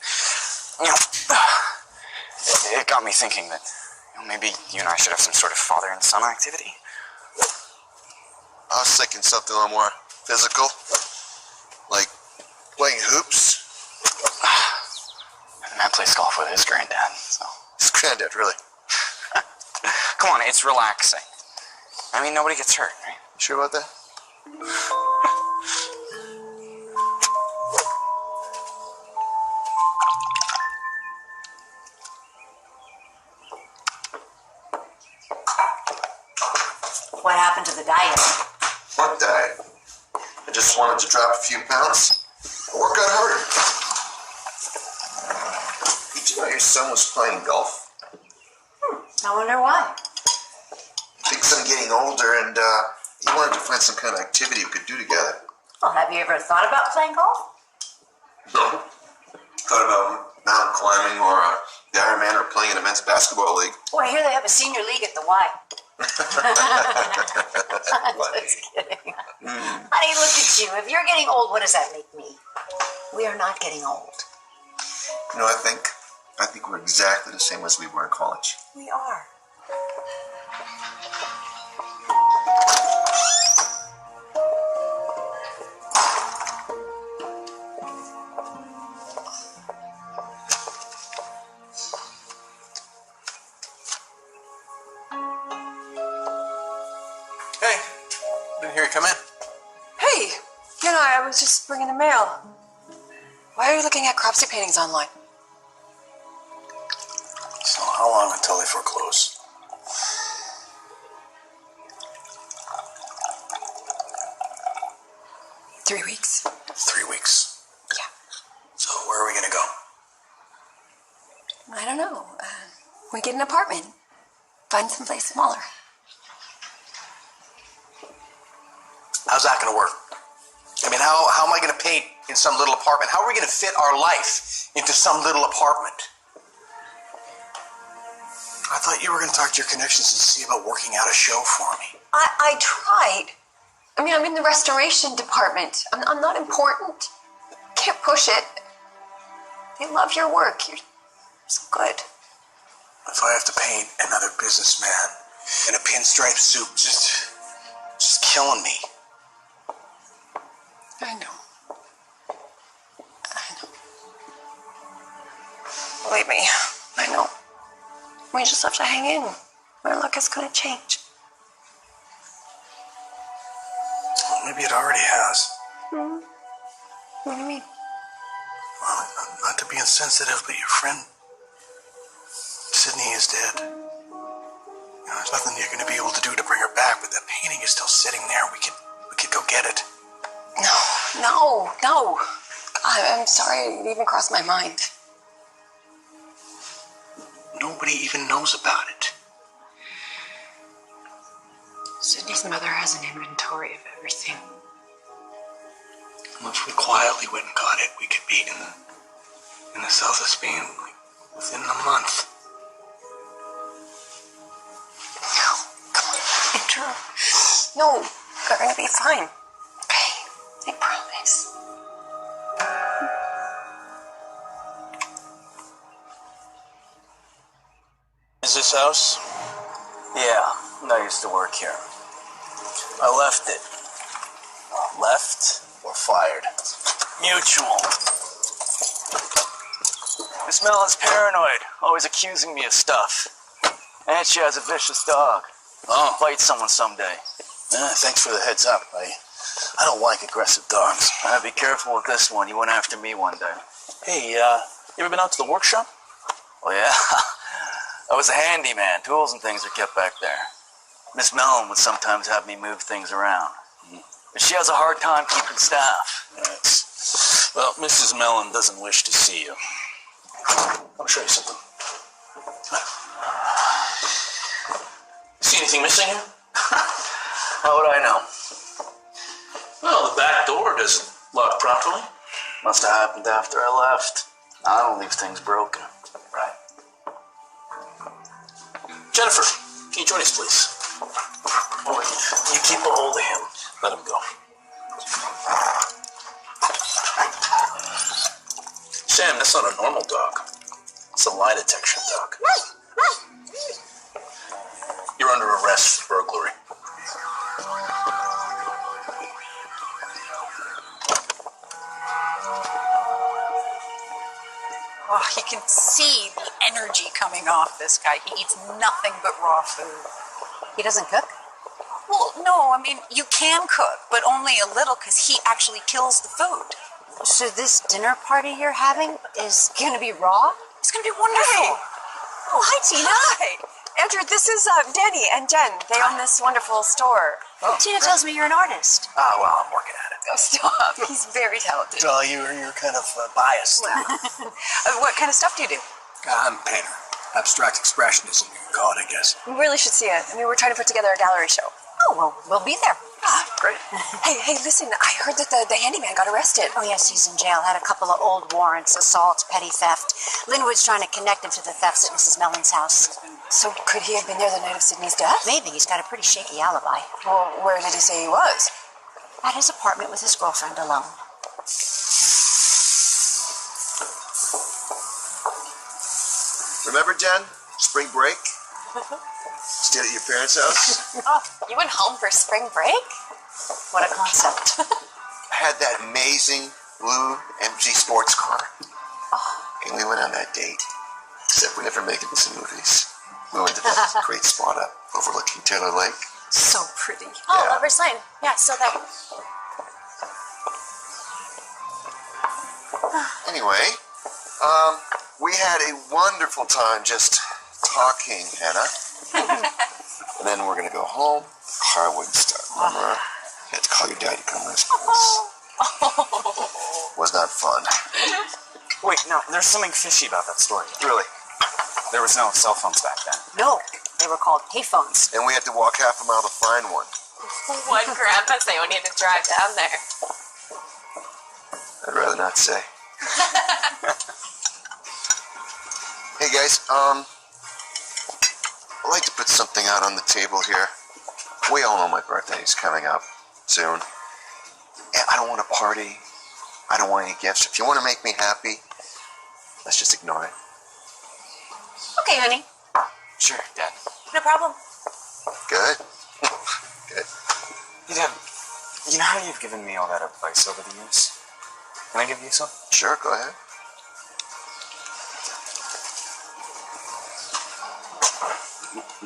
it got me thinking that maybe you and I should have some sort of father and son activity. I was thinking something a little more physical, like playing hoops. Matt plays golf with his granddad, so. His granddad, really? Come on, it's relaxing. I mean, nobody gets hurt, right? You sure about that? What happened to the diet? What diet? I just wanted to drop a few pounds. Work out harder. Did you know your son was playing golf? I wonder why. Big son getting older, and he wanted to find some kind of activity we could do together. Well, have you ever thought about playing golf? No. Thought about mountain climbing or the Ironman or playing in a men's basketball league. Boy, I hear they have a senior league at the Y. Just kidding. Honey, look at you. If you're getting old, what does that make me? We are not getting old. You know, I think we're exactly the same as we were in college. We are. Hey, didn't hear you come in. Hey, I was just bringing the mail. Why are you looking at Cropsey paintings online? So how long until they foreclose? Three weeks. 3 weeks. Yeah. So where are we gonna go? I don't know. We get an apartment. Find someplace smaller. How's that going to work? I mean, how am I going to paint in some little apartment? How are we going to fit our life into some little apartment? I thought you were going to talk to your connections and see about working out a show for me. I tried. I mean, I'm in the restoration department. I'm not important. Can't push it. They love your work. You're so good. If I have to paint another businessman in a pinstripe suit, just killing me. I know. Believe me, I know. We just have to hang in. Our luck is going to change. Well, maybe it already has. What do you mean? Well, not to be insensitive, but your friend Sydney is dead. There's nothing you're going to be able to do to bring her back, but that painting is still sitting there. We could go get it. No. I'm sorry it even crossed my mind. Nobody even knows about it. Sydney's mother has an inventory of everything. And if we quietly went and got it, we could be in the South of Spain within a month. No, we're going to be fine. Okay, I promise. Is this house? Yeah, I used to work here. I left it. Left or fired? Mutual. Miss Mellon's paranoid, always accusing me of stuff. And she has a vicious dog. Oh. Fight someone someday. Thanks for the heads up. I don't like aggressive dogs. Be careful with this one. He went after me one day. Hey, you ever been out to the workshop? Oh, yeah? I was a handyman. Tools and things are kept back there. Miss Mellon would sometimes have me move things around. But she has a hard time keeping staff. Yes. Well, Mrs. Mellon doesn't wish to see you. I'll show you something. See anything missing here? How would I know? Well, the back door doesn't lock properly. Must have happened after I left. I don't leave things broken. Right. Jennifer, can you join us, please? Wait, you keep a hold of him. Let him go. Sam, that's not a normal dog. It's a lie detection dog. You're under arrest for burglary. Oh, you can see the energy coming off this guy. He eats nothing but raw food. He doesn't cook? Well, no, I mean, you can cook, but only a little because he actually kills the food. So this dinner party you're having is gonna be raw? It's gonna be wonderful. Oh, hi, Tina. Hi. Andrew, this is Danny and Jen. They own this wonderful store. Tina tells me you're an artist. Ah, well, I'm working at it. Oh, stop. He's very talented. Well, you're kind of biased. What kind of stuff do you do? I'm a painter. Abstract expressionism, you can call it, I guess. We really should see it. I mean, we're trying to put together a gallery show. Oh, well, we'll be there. Great. Hey, listen, I heard that the handyman got arrested. Oh, yes, he's in jail. Had a couple of old warrants, assault, petty theft. Linwood's trying to connect him to the thefts at Mrs. Mellon's house. So could he have been there the night of Sydney's death? Maybe. He's got a pretty shaky alibi. Well, where did he say he was? At his apartment with his girlfriend alone. Remember, Jen? Spring break? Stayed at your parents' house? Oh, you went home for spring break? What a concept. I had that amazing blue MG sports car. And we went on that date. Except we never make it to movies. We went to that great spot up overlooking Taylor Lake. So pretty. Oh, Yeah. Lover's Lane. Yeah, still there. Anyway, we had a wonderful time just talking, Hannah. And then we're gonna go home. Car wouldn't start. Remember? You had to call your dad to come rescue us. Was not fun. Wait, no, there's something fishy about that story. Really? There was no cell phones back then. No, they were called payphones. And we had to walk half a mile to find one. One grandpa say we need to drive down there. I'd rather not say. Hey guys, I'd like to put something out on the table here. We all know my birthday is coming up soon. And I don't want a party. I don't want any gifts. If you want to make me happy, let's just ignore it. Okay, honey. Sure, Dad. No problem. Good. Good. Hey, Dad, you know how you've given me all that advice over the years? Can I give you some? Sure, go ahead.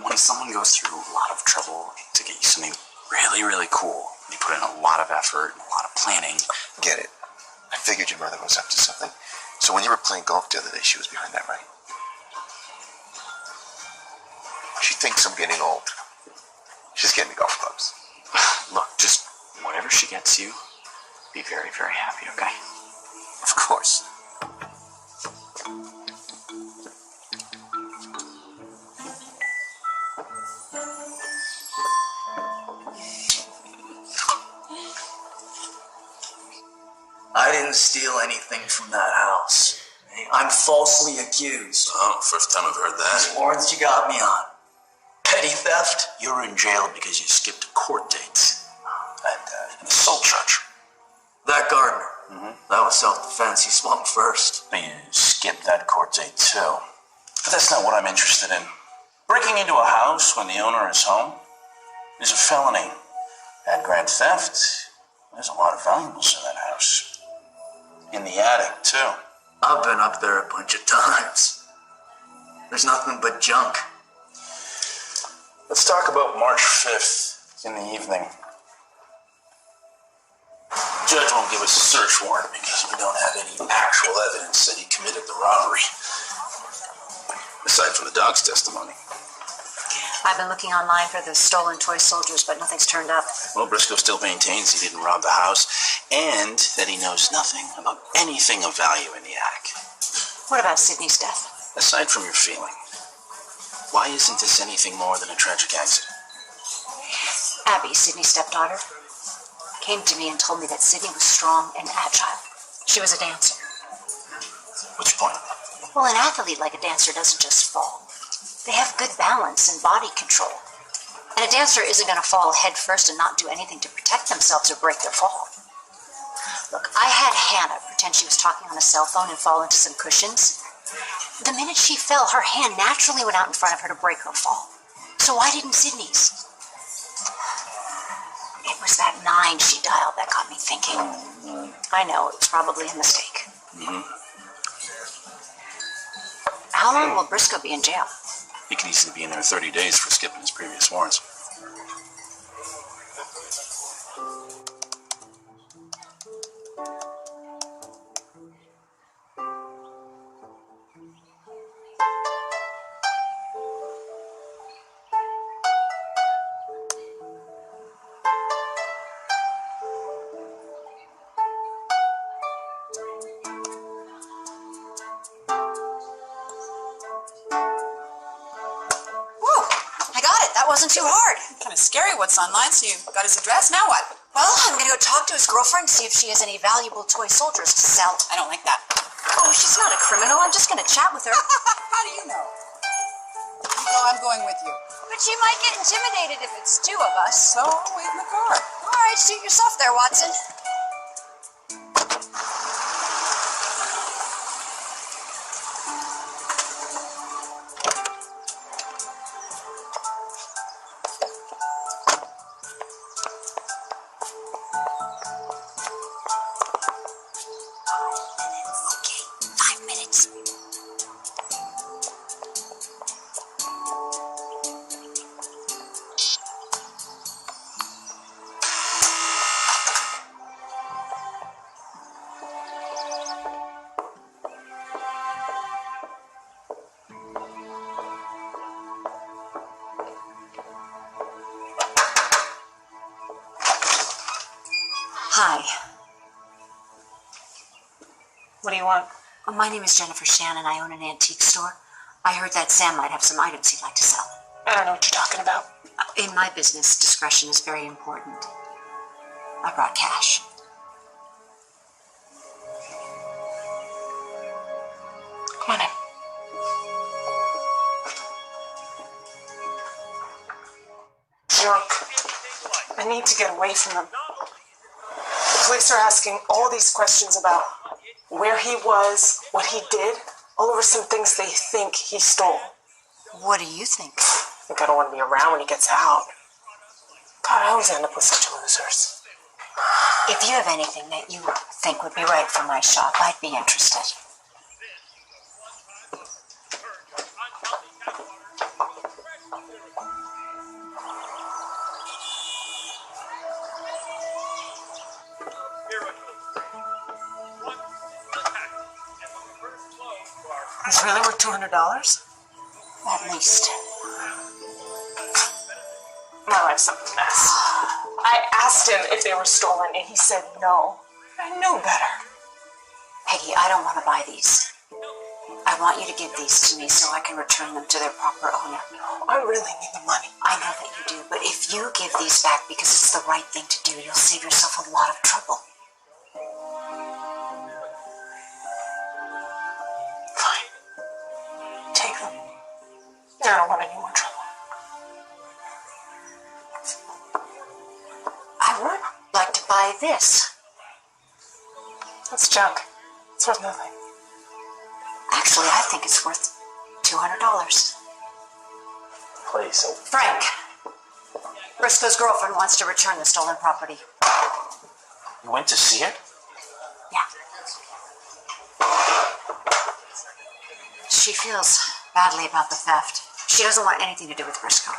When someone goes through a lot of trouble to get you something really, really cool, you put in a lot of effort and a lot of planning. Get it. I figured your mother was up to something. So when you were playing golf the other day, she was behind that, right? She thinks I'm getting old. She's getting me golf clubs. Look, just whatever she gets you, be very, very happy, okay? Of course. I didn't steal anything from that house. I'm falsely accused. Oh, first time I've heard that. Warrants you got me on. Petty theft? You're in jail because you skipped a court date. And assault charge. That gardener. That was self-defense. He swung first. You skipped that court date too. But that's not what I'm interested in. Breaking into a house when the owner is home is a felony. And grand theft, there's a lot of valuables in that house. In the attic, too. I've been up there a bunch of times. There's nothing but junk. Let's talk about March 5th in the evening. The judge won't give us a search warrant because we don't have any actual evidence that he committed the robbery. Aside from the dog's testimony. I've been looking online for the stolen toy soldiers, but nothing's turned up. Well, Briscoe still maintains he didn't rob the house and that he knows nothing about anything of value in the attic. What about Sydney's death? Aside from your feeling, why isn't this anything more than a tragic accident? Abby, Sydney's stepdaughter, came to me and told me that Sydney was strong and agile. She was a dancer. Which point? Well, an athlete like a dancer doesn't just fall. They have good balance and body control. And a dancer isn't going to fall head first and not do anything to protect themselves or break their fall. Look, I had Hannah pretend she was talking on a cell phone and fall into some cushions. The minute she fell, her hand naturally went out in front of her to break her fall. So why didn't Sydney's? It was that 9 she dialed that got me thinking. I know, it was probably a mistake. How long will Briscoe be in jail? He can easily be in there 30 days for skipping his previous warrants. Wasn't too hard. Kind of scary what's online, so you got his address, now what? Well, I'm gonna go talk to his girlfriend and see if she has any valuable toy soldiers to sell. I don't like that. Oh, she's not a criminal. I'm just gonna chat with her. How do you know? You go, I'm going with you. But she might get intimidated if it's 2 of us. So I'll wait in the car. All right, suit yourself there, Watson. Hi. What do you want? My name is Jennifer Shannon. I own an antique store. I heard that Sam might have some items he'd like to sell. I don't know what you're talking about. In my business, discretion is very important. I brought cash. Come on in. Drunk. I need to get away from them. The police are asking all these questions about where he was, what he did, all over some things they think he stole. What do you think? I think I don't want to be around when he gets out. God, I always end up with such losers. If you have anything that you think would be right for my shop, I'd be interested. It's really worth $200? At least. My life's a mess. I asked him if they were stolen, and he said no. I knew better. Peggy, I don't want to buy these. I want you to give these to me so I can return them to their proper owner. I really need the money. I know that you do, but if you give these back because it's the right thing to do, you'll save yourself a lot of trouble. Fine. Take them. I don't want any more trouble. I would like to buy this. It's junk. It's worth nothing. Actually, I think it's worth $200. Please. Frank, Briscoe's girlfriend wants to return the stolen property. You went to see her? Yeah. She feels badly about the theft. She doesn't want anything to do with Briscoe.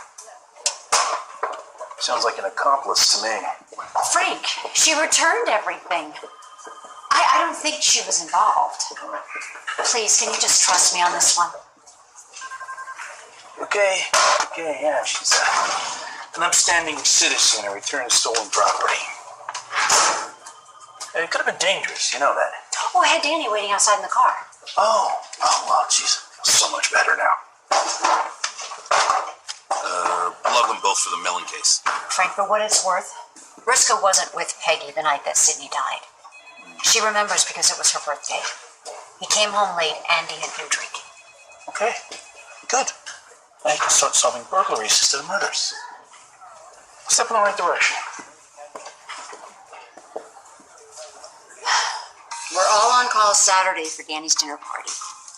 Sounds like an accomplice to me. Frank, she returned everything. I don't think she was involved. Please, can you just trust me on this one? Okay, yeah, she's an upstanding citizen who returned stolen property. It could have been dangerous, you know that. Oh, I had Danny waiting outside in the car. Oh, well, geez, so much better now. Love them both for the Millen case. Frank, for what it's worth, Briscoe wasn't with Peggy the night that Sydney died. She remembers because it was her birthday. He came home late and he had been drinking. Okay, good. Now you can start solving burglaries instead of murders. Step in the right direction. We're all on call Saturday for Danny's dinner party.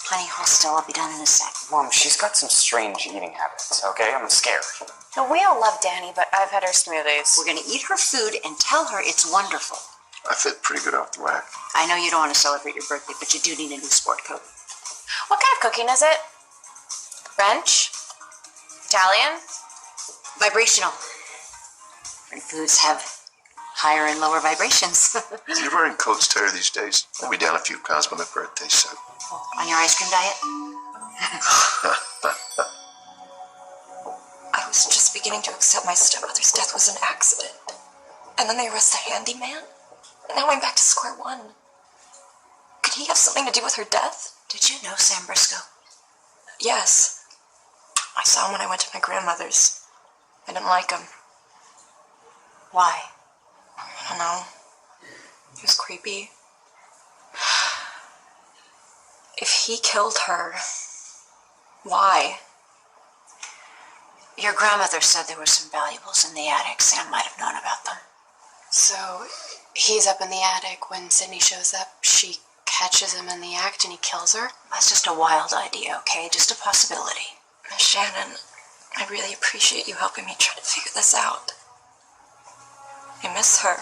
Plenty hostel, I'll be done in a sec. Mom, she's got some strange eating habits, okay? I'm scared. No, we all love Danny, but I've had her smoothies. We're gonna eat her food and tell her it's wonderful. I fit pretty good off the rack. I know you don't want to celebrate your birthday, but you do need a new sport coat. What kind of cooking is it? French? Italian? Vibrational. Different foods have higher and lower vibrations. You're wearing coats tighter these days. I'll be down a few pounds by my birthday, so. On your ice cream diet? I was just beginning to accept my stepmother's death was an accident. And then they arrest the handyman. And now I'm back to square one. Could he have something to do with her death? Did you know Sam Briscoe? Yes. I saw him when I went to my grandmother's. I didn't like him. Why? I don't know. He was creepy. If he killed her, why? Your grandmother said there were some valuables in the attic. Sam might have known about them. So, he's up in the attic. When Sydney shows up, she catches him in the act and he kills her? That's just a wild idea, okay? Just a possibility. Miss Shannon, I really appreciate you helping me try to figure this out. I miss her.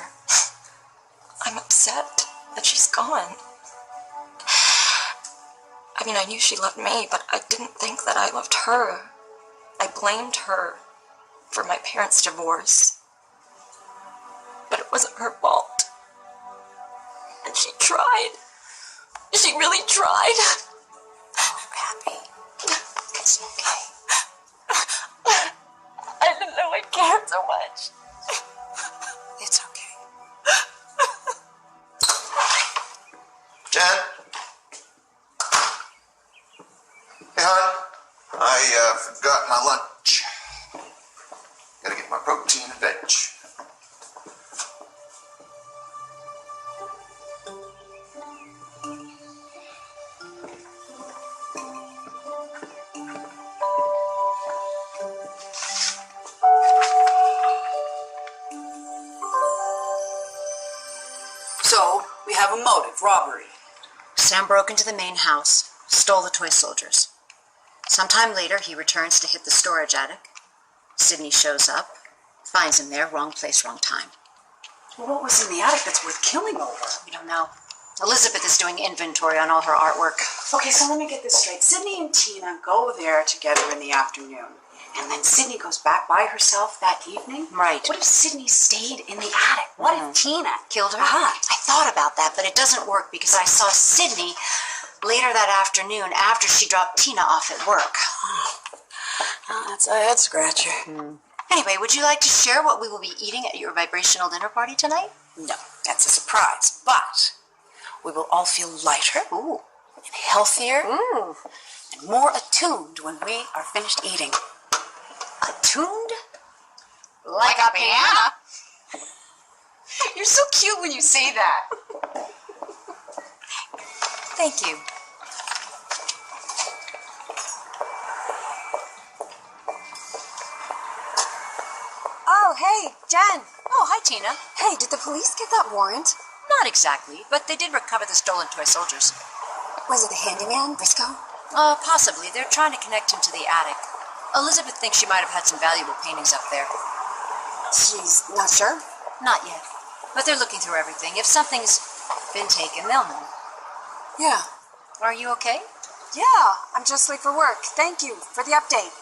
I'm upset that she's gone. I mean, I knew she loved me, but I didn't think that I loved her. I blamed her for my parents' divorce. But it wasn't her fault. And she tried. She really tried. Oh, Abby. It's okay. I didn't know I cared so much. It's okay. Jen? Hey, hon? I forgot my lunch. Gotta get my protein and veg. So, we have a motive, robbery. Sam broke into the main house, stole the toy soldiers. Sometime later, he returns to hit the storage attic. Sydney shows up, finds him there, wrong place, wrong time. Well, what was in the attic that's worth killing over? We don't know. Elizabeth is doing inventory on all her artwork. Okay, so let me get this straight. Sydney and Tina go there together in the afternoon. And then Sydney goes back by herself that evening? Right. What if Sydney stayed in the attic? What if Tina killed her? Uh-huh. I thought about that, but it doesn't work because I saw Sydney later that afternoon after she dropped Tina off at work. Oh, that's a head scratcher. Anyway, would you like to share what we will be eating at your vibrational dinner party tonight? No, that's a surprise. But we will all feel lighter, and healthier, and more attuned when we are finished eating. Attuned? Like a piano? You're so cute when you say that. Thank you. Oh, hey, Jen. Oh, hi, Tina. Hey, did the police get that warrant? Not exactly, but they did recover the stolen toy soldiers. Was it the handyman, Briscoe? Possibly. They're trying to connect him to the attic. Elizabeth thinks she might have had some valuable paintings up there. She's not sure? Not yet. But they're looking through everything. If something's been taken, they'll know. Yeah. Are you okay? Yeah, I'm just late for work. Thank you for the update.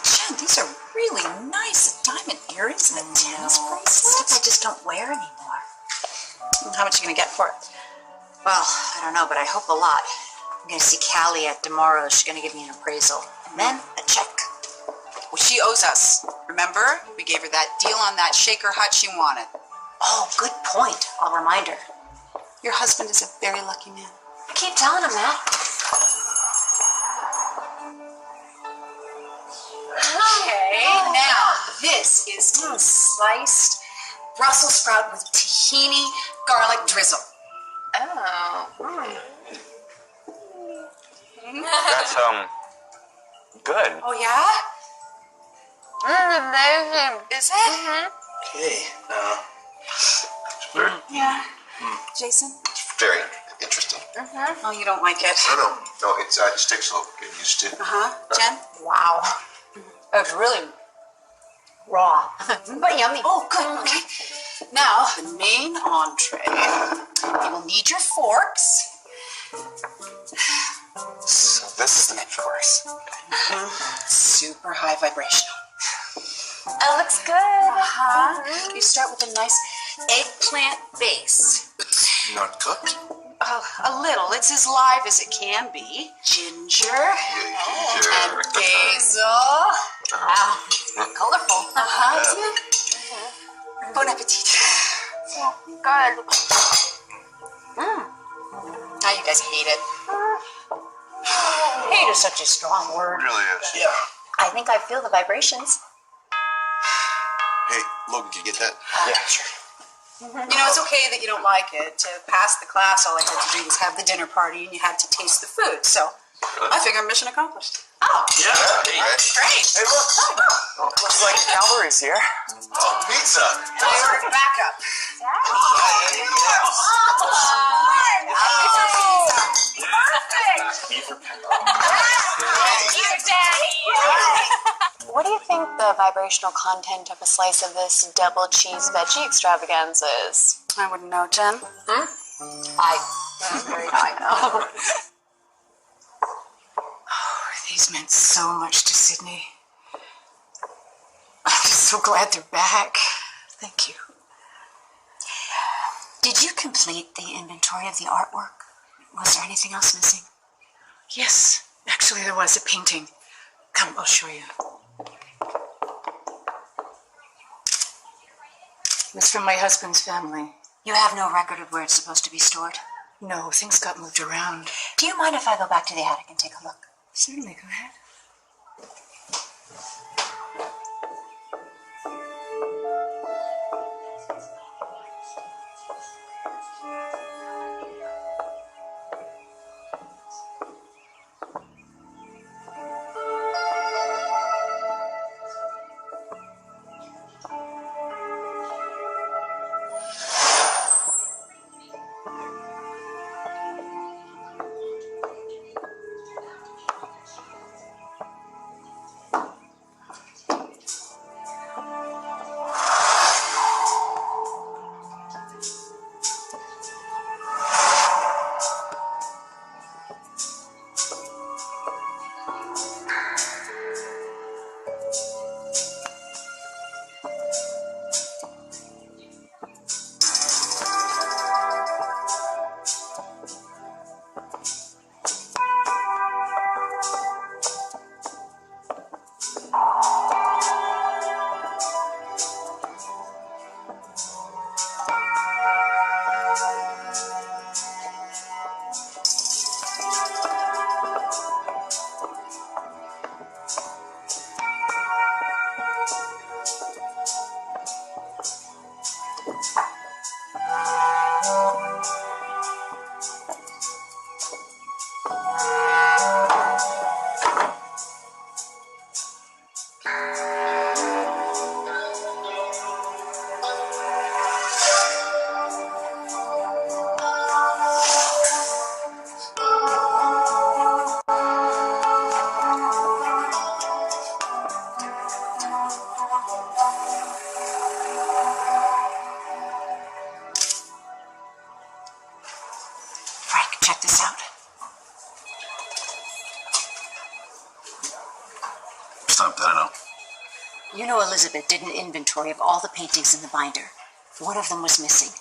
Jen, these are really nice diamond earrings and a tennis bracelet. Stuff I just don't wear anymore. How much are you going to get for it? Well, I don't know, but I hope a lot. I'm going to see Callie at tomorrow. She's going to give me an appraisal. And then a check. Well, she owes us. Remember? We gave her that deal on that shaker hut she wanted. Oh, good point. I'll remind her. Your husband is a very lucky man. I keep telling him that. Okay, now this is sliced Brussels sprout with tahini garlic drizzle. Oh. That's, good. Oh, yeah? Is it? Okay. Yeah. Jason? Very interesting. Oh, you don't like it? No, it just takes a little getting used to. Jen? Wow. It's really raw, but yummy. Oh, good. Okay. Now, the main entree. You will need your forks. So this is the main course. Super high vibrational. That looks good. You start with a nice eggplant base. It's not cooked. A little. It's as live as it can be. Ginger. And basil. Wow. Colorful. Isn't it? Bon appetit. Good. Now you guys hate it. Hate is such a strong word. It really is. Yeah. I think I feel the vibrations. Hey, Logan, can you get that? Yeah, sure. You know, it's okay that you don't like it. To pass the class, all I had to do was have the dinner party and you had to taste the food. So I figure mission accomplished. Oh, Yeah. great. Hey, look. Looks like the cavalry's here. Oh, pizza. I ordered backup. What do you think the vibrational content of a slice of this double cheese veggie extravaganza is? I wouldn't know, Jen. I know. Oh, these meant so much to Sydney. I'm just so glad they're back. Thank you. Did you complete the inventory of the artwork? Was there anything else missing? Yes, actually there was a painting. Come, I'll show you. It was from my husband's family. You have no record of where it's supposed to be stored? No, things got moved around. Do you mind if I go back to the attic and take a look? Certainly, go ahead. Check this out. Stop that, I know. You know Elizabeth did an inventory of all the paintings in the binder. One of them was missing.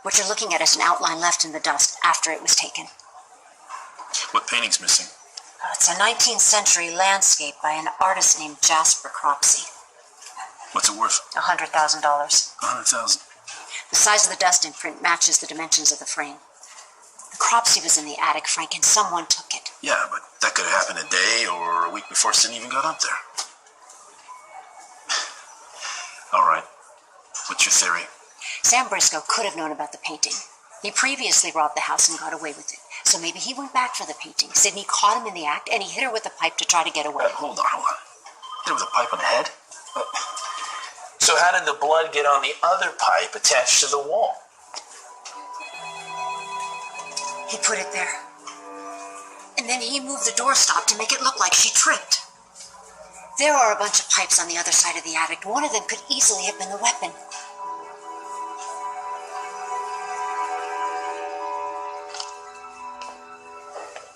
What you're looking at is an outline left in the dust after it was taken. What painting's missing? It's a 19th century landscape by an artist named Jasper Cropsey. What's it worth? $100,000. $100,000. The size of the dust imprint matches the dimensions of the frame. The Cropsey was in the attic, Frank, and someone took it. Yeah, but that could have happened a day or a week before Sidney even got up there. All right. What's your theory? Sam Briscoe could have known about the painting. He previously robbed the house and got away with it. So maybe he went back for the painting. Sidney caught him in the act, and he hit her with a pipe to try to get away. Hold on. Hit her with a pipe on the head? So how did the blood get on the other pipe attached to the wall? He put it there. And then he moved the doorstop to make it look like she tripped. There are a bunch of pipes on the other side of the attic. One of them could easily have been the weapon.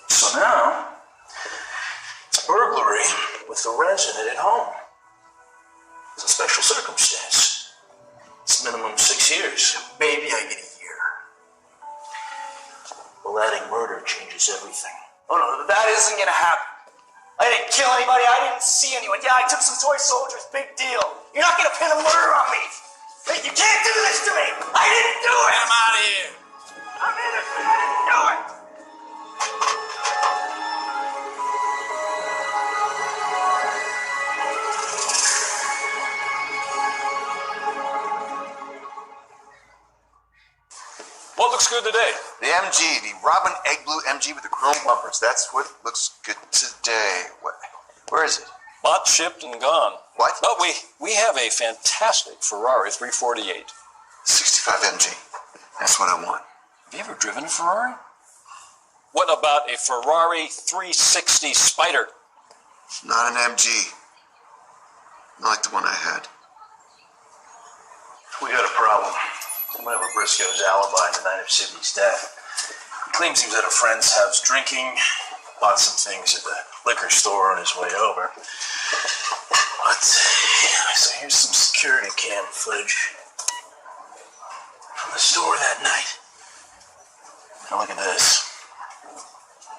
So now, it's burglary with the resident at home. It's a special circumstance. It's minimum 6 years. Maybe I get a year. Well, adding murder changes everything. Oh no, that isn't gonna happen. I didn't kill anybody, I didn't see anyone. Yeah, I took some toy soldiers, big deal. You're not gonna pin a murder on me. Hey, you can't do this to me! I didn't do it! I'm out of here. I'm innocent, I didn't do it! What looks good today? The MG, the Robin Egg Blue MG with the chrome bumpers. That's what looks good today. Where is it? Bought, shipped, and gone. What? But we have a fantastic Ferrari 348. 65 MG. That's what I want. Have you ever driven a Ferrari? What about a Ferrari 360 Spider? Not an MG. Not like the one I had. We got a problem. We went over Briscoe's alibi the night of Sidney's death. He claims he was at a friend's house drinking, bought some things at the liquor store on his way over. But, so here's some security cam footage from the store that night. Now look at this.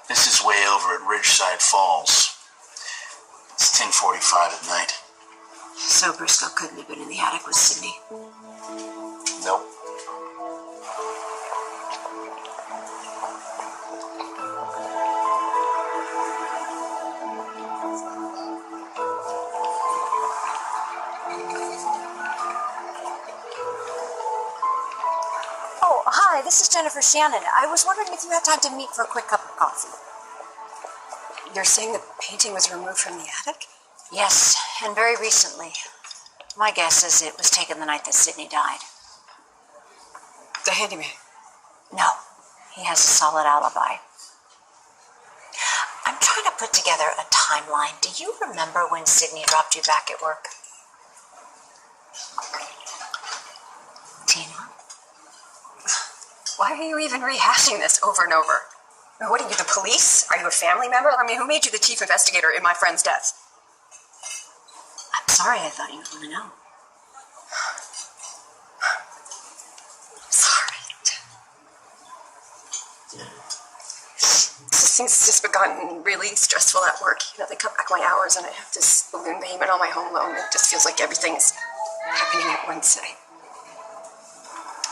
This is way over at Ridgeside Falls. It's 10:45 at night. So Briscoe couldn't have been in the attic with Sidney. Nope. Oh, hi, this is Jennifer Shannon. I was wondering if you had time to meet for a quick cup of coffee. You're saying the painting was removed from the attic? Yes, and very recently. My guess is it was taken the night that Sydney died. The handyman? No, he has a solid alibi. I'm trying to put together a timeline. Do you remember when Sydney dropped you back at work? Tina? Why are you even rehashing this over and over? What are you, the police? Are you a family member? I mean, who made you the chief investigator in my friend's death? I'm sorry, I thought you'd want to know. Sorry. Things just gotten really stressful at work. You know, they cut back my hours and I have this balloon payment on my home loan. It just feels like everything's happening at once.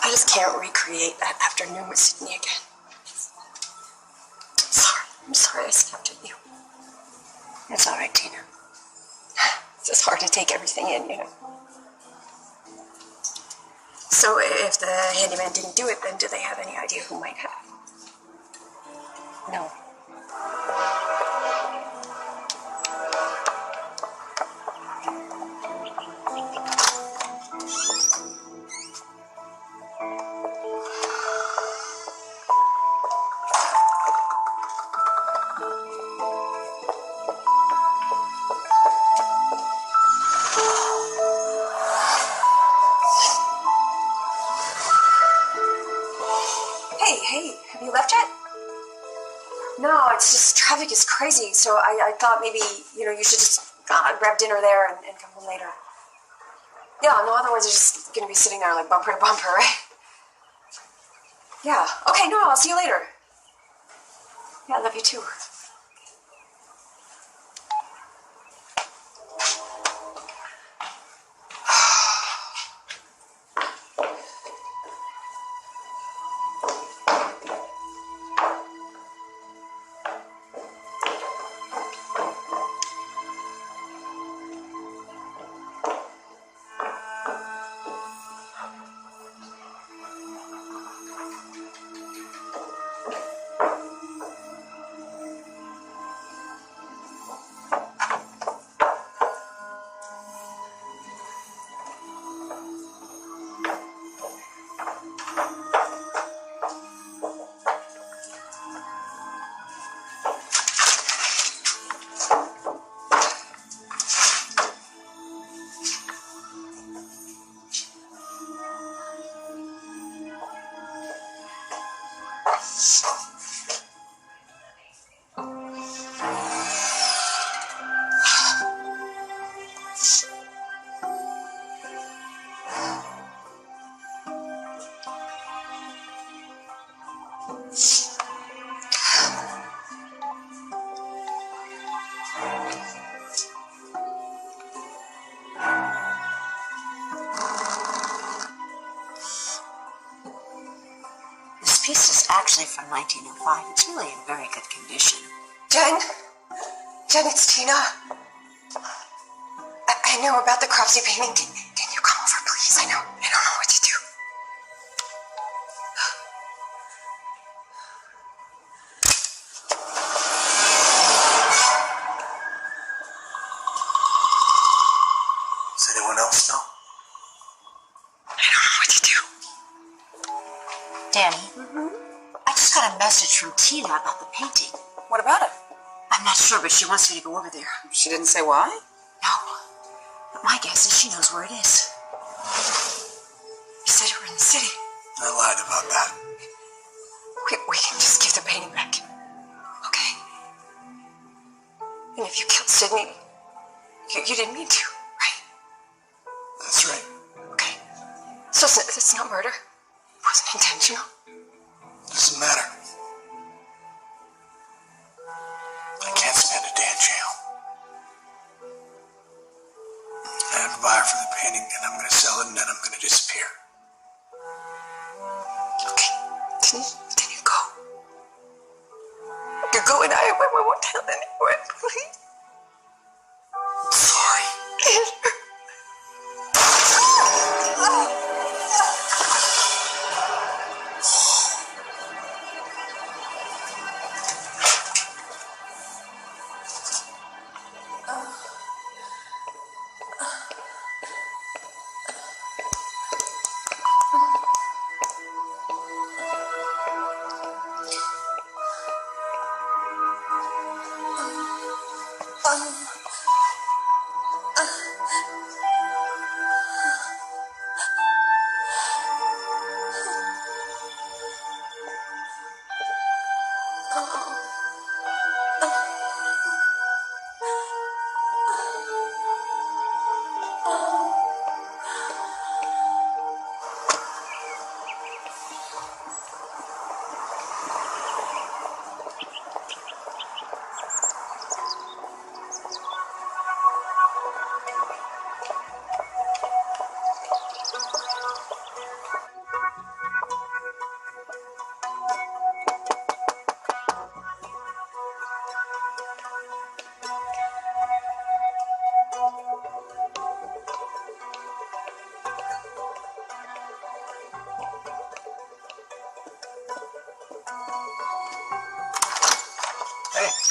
I just can't recreate that afternoon with Sydney again. I'm sorry I snapped at you. It's all right, Tina. It's just hard to take everything in, you know. So if the handyman didn't do it, then do they have any idea who might have? No. Hey, have you left yet? No, it's just traffic is crazy, so I thought maybe, you know, you should just grab dinner there and come home later. Yeah, no, otherwise you're just gonna be sitting there like bumper to bumper, right? Yeah, okay, no, I'll see you later. Yeah, I love you too. This piece is actually from 1905. It's really in very good condition. Jen, it's Tina. I know about the Cropsey painting. Can you come over, please? I don't know what to do. Does anyone else know? I don't know what to do. Danny, I just got a message from Tina about the painting. What about it? I'm not sure, but she wants me to go over there. She didn't say why? No, but my guess is she knows where it is. You said you were in the city. I lied about that. We can just give the painting back. Okay? And if you killed Sydney, you didn't mean to, right? That's right. Okay. So it's not murder? It wasn't intentional? Doesn't matter. I can't spend a day in jail. I have a buyer for the painting, and I'm going to sell it, and then I'm going to disappear. Can you go? You go and I won't tell anyone, please. Sorry.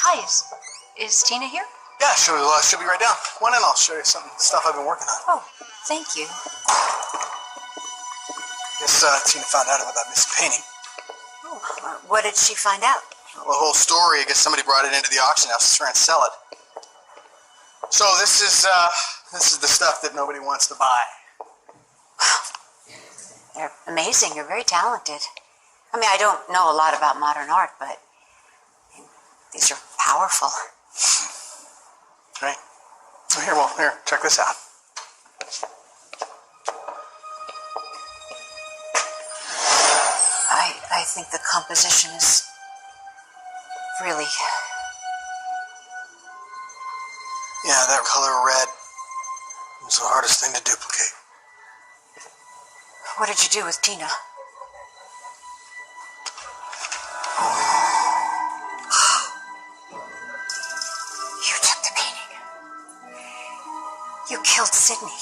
Hi, is Tina here? Yeah, she'll be right down. Come on in, I'll show you some stuff I've been working on. Oh, thank you. Guess Tina found out about that missing painting. Oh, what did she find out? Well, the whole story, I guess somebody brought it into the auction house to try and sell it. So this is the stuff that nobody wants to buy. They're amazing. You're very talented. I mean, I don't know a lot about modern art, but these are powerful. Right. So here, check this out. I think the composition is really... Yeah, that color red was the hardest thing to duplicate. What did you do with Tina? You took the painting. You killed Sydney.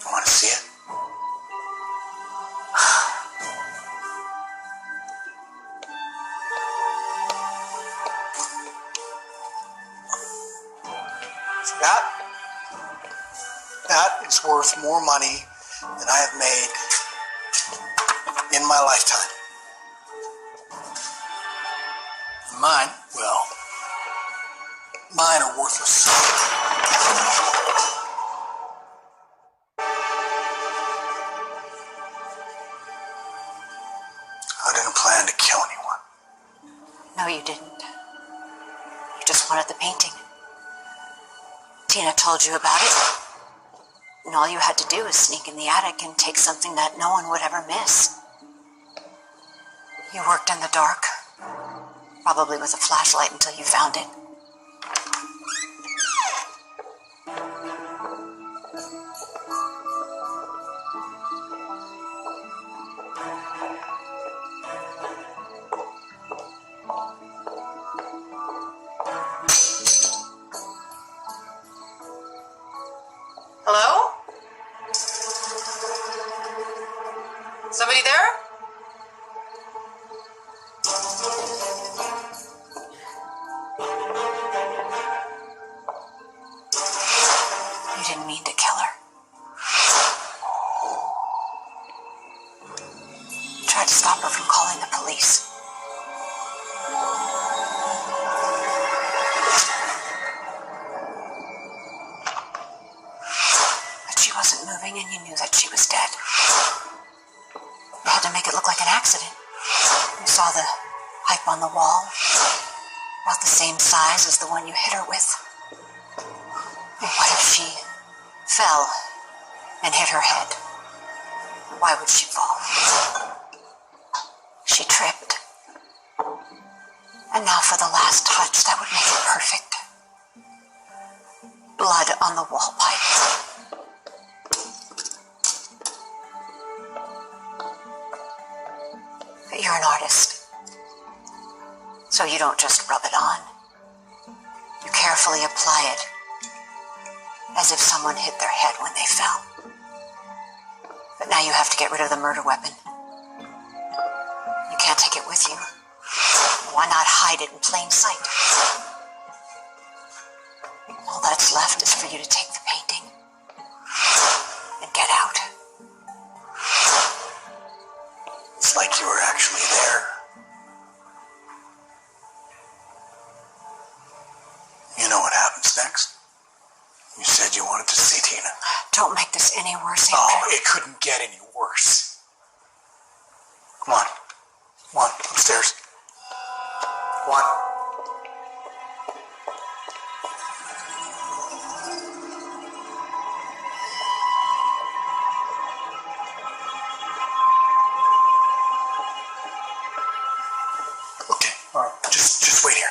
You want to see it? That is worth more money than I have made in my lifetime. Mine, well, mine are worthless. I didn't plan to kill anyone. No, you didn't. You just wanted the painting. Tina told you about it. And all you had to do was sneak in the attic and take something that no one would ever miss. You worked in the dark, probably with a flashlight until you found it. Hello? Somebody there? You didn't mean to kill her. You tried to stop her from calling the police. But she wasn't moving and you knew that she was dead. You had to make it look like an accident. You saw the pipe on the wall, about the same size as the one you hit her with. And what if she fell and hit her head? Why would she fall? She tripped. And now for the last touch that would make it perfect. Blood on the wall pipe. You're an artist. So you don't just rub it on. You carefully apply it, as if someone hit their head when they fell. But now you have to get rid of the murder weapon. You can't take it with you. Why not hide it in plain sight? All that's left is for you to take the painting and get out. It's like you were actually there. You know what happens next? You said you wanted to see Tina. Don't make this any worse, Andrew. Oh, it couldn't get any worse. Come on. Come on, upstairs. Come on. Okay, all right. Just wait here.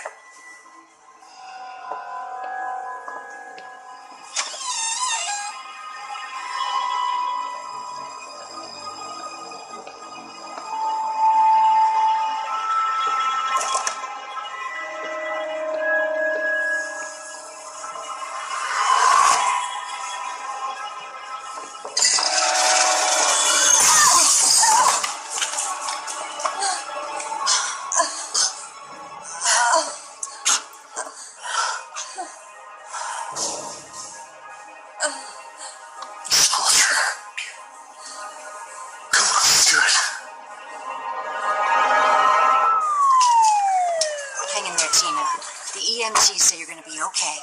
Hang in there, Tina. The EMTs say you're going to be okay.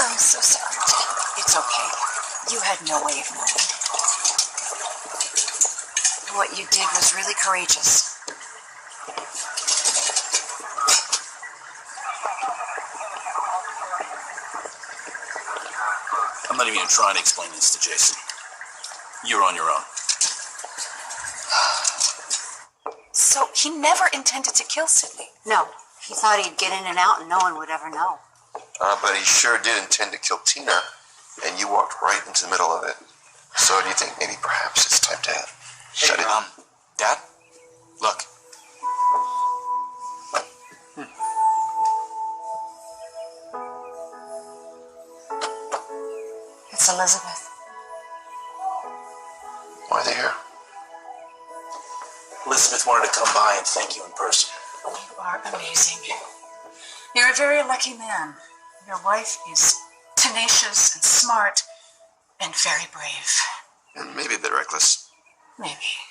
I'm so sorry, Jen. It's okay. You had no way of knowing. What you did was really courageous. I'm not even going to try and explain this to Jason. You're on your own. So he never intended to kill Sydney? No. He thought he'd get in and out and no one would ever know. But he sure did intend to kill Tina, and you walked right into the middle of it. So do you think maybe perhaps it's time to shut it? Dad? Look. It's Elizabeth. Why are they here? Elizabeth wanted to come by and thank you in person. You are amazing. You're a very lucky man. Your wife is tenacious and smart and very brave. And maybe a bit reckless. Maybe.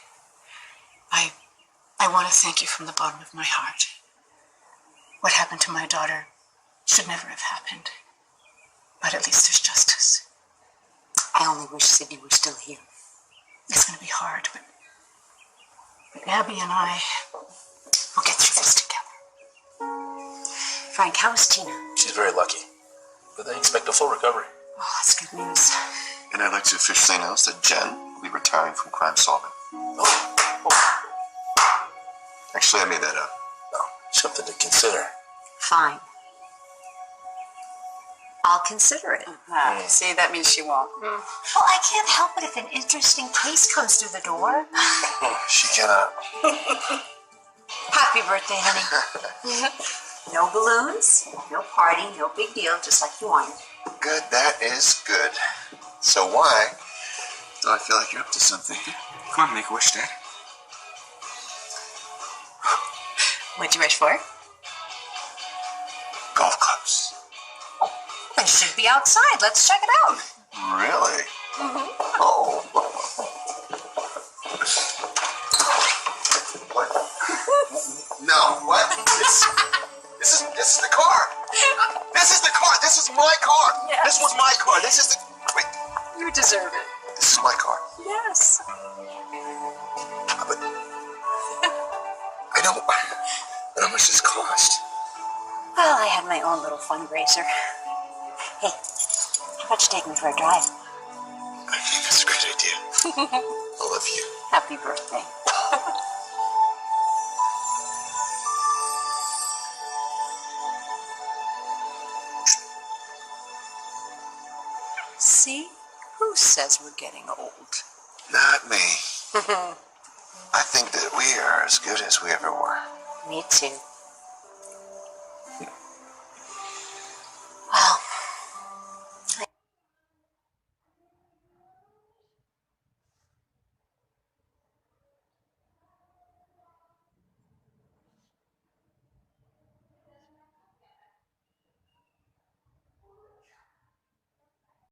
I want to thank you from the bottom of my heart. What happened to my daughter should never have happened. But at least there's justice. I only wish Sydney were still here. It's going to be hard, but Abby and I will get through this together. Frank, how is Tina? She's very lucky. But they expect a full recovery. Oh, that's good news. And I'd like to officially announce that Jen will be retiring from crime solving. Actually, I made that up. Something to consider. Fine. I'll consider it. See, that means she won't. Well, I can't help it if an interesting case comes through the door. She cannot. Happy birthday, honey. No balloons, no party, no big deal, just like you wanted. Good, that is good. So why do I feel like you're up to something? Come on, make a wish, Dad. What'd you wish for? Golf clubs. It should be outside. Let's check it out. Really? Oh. What? No, what? This is the car. This is the car. This is my car. Yes. This was my car. This is the... Wait. You deserve it. This is my car. Yes. But... I don't... But how much does it cost? Well, I had my own little fundraiser. Hey, how about you take me for a drive? I think that's a great idea. I love you. Happy birthday. See? Who says we're getting old? Not me. I think that we are as good as we ever were. Me too.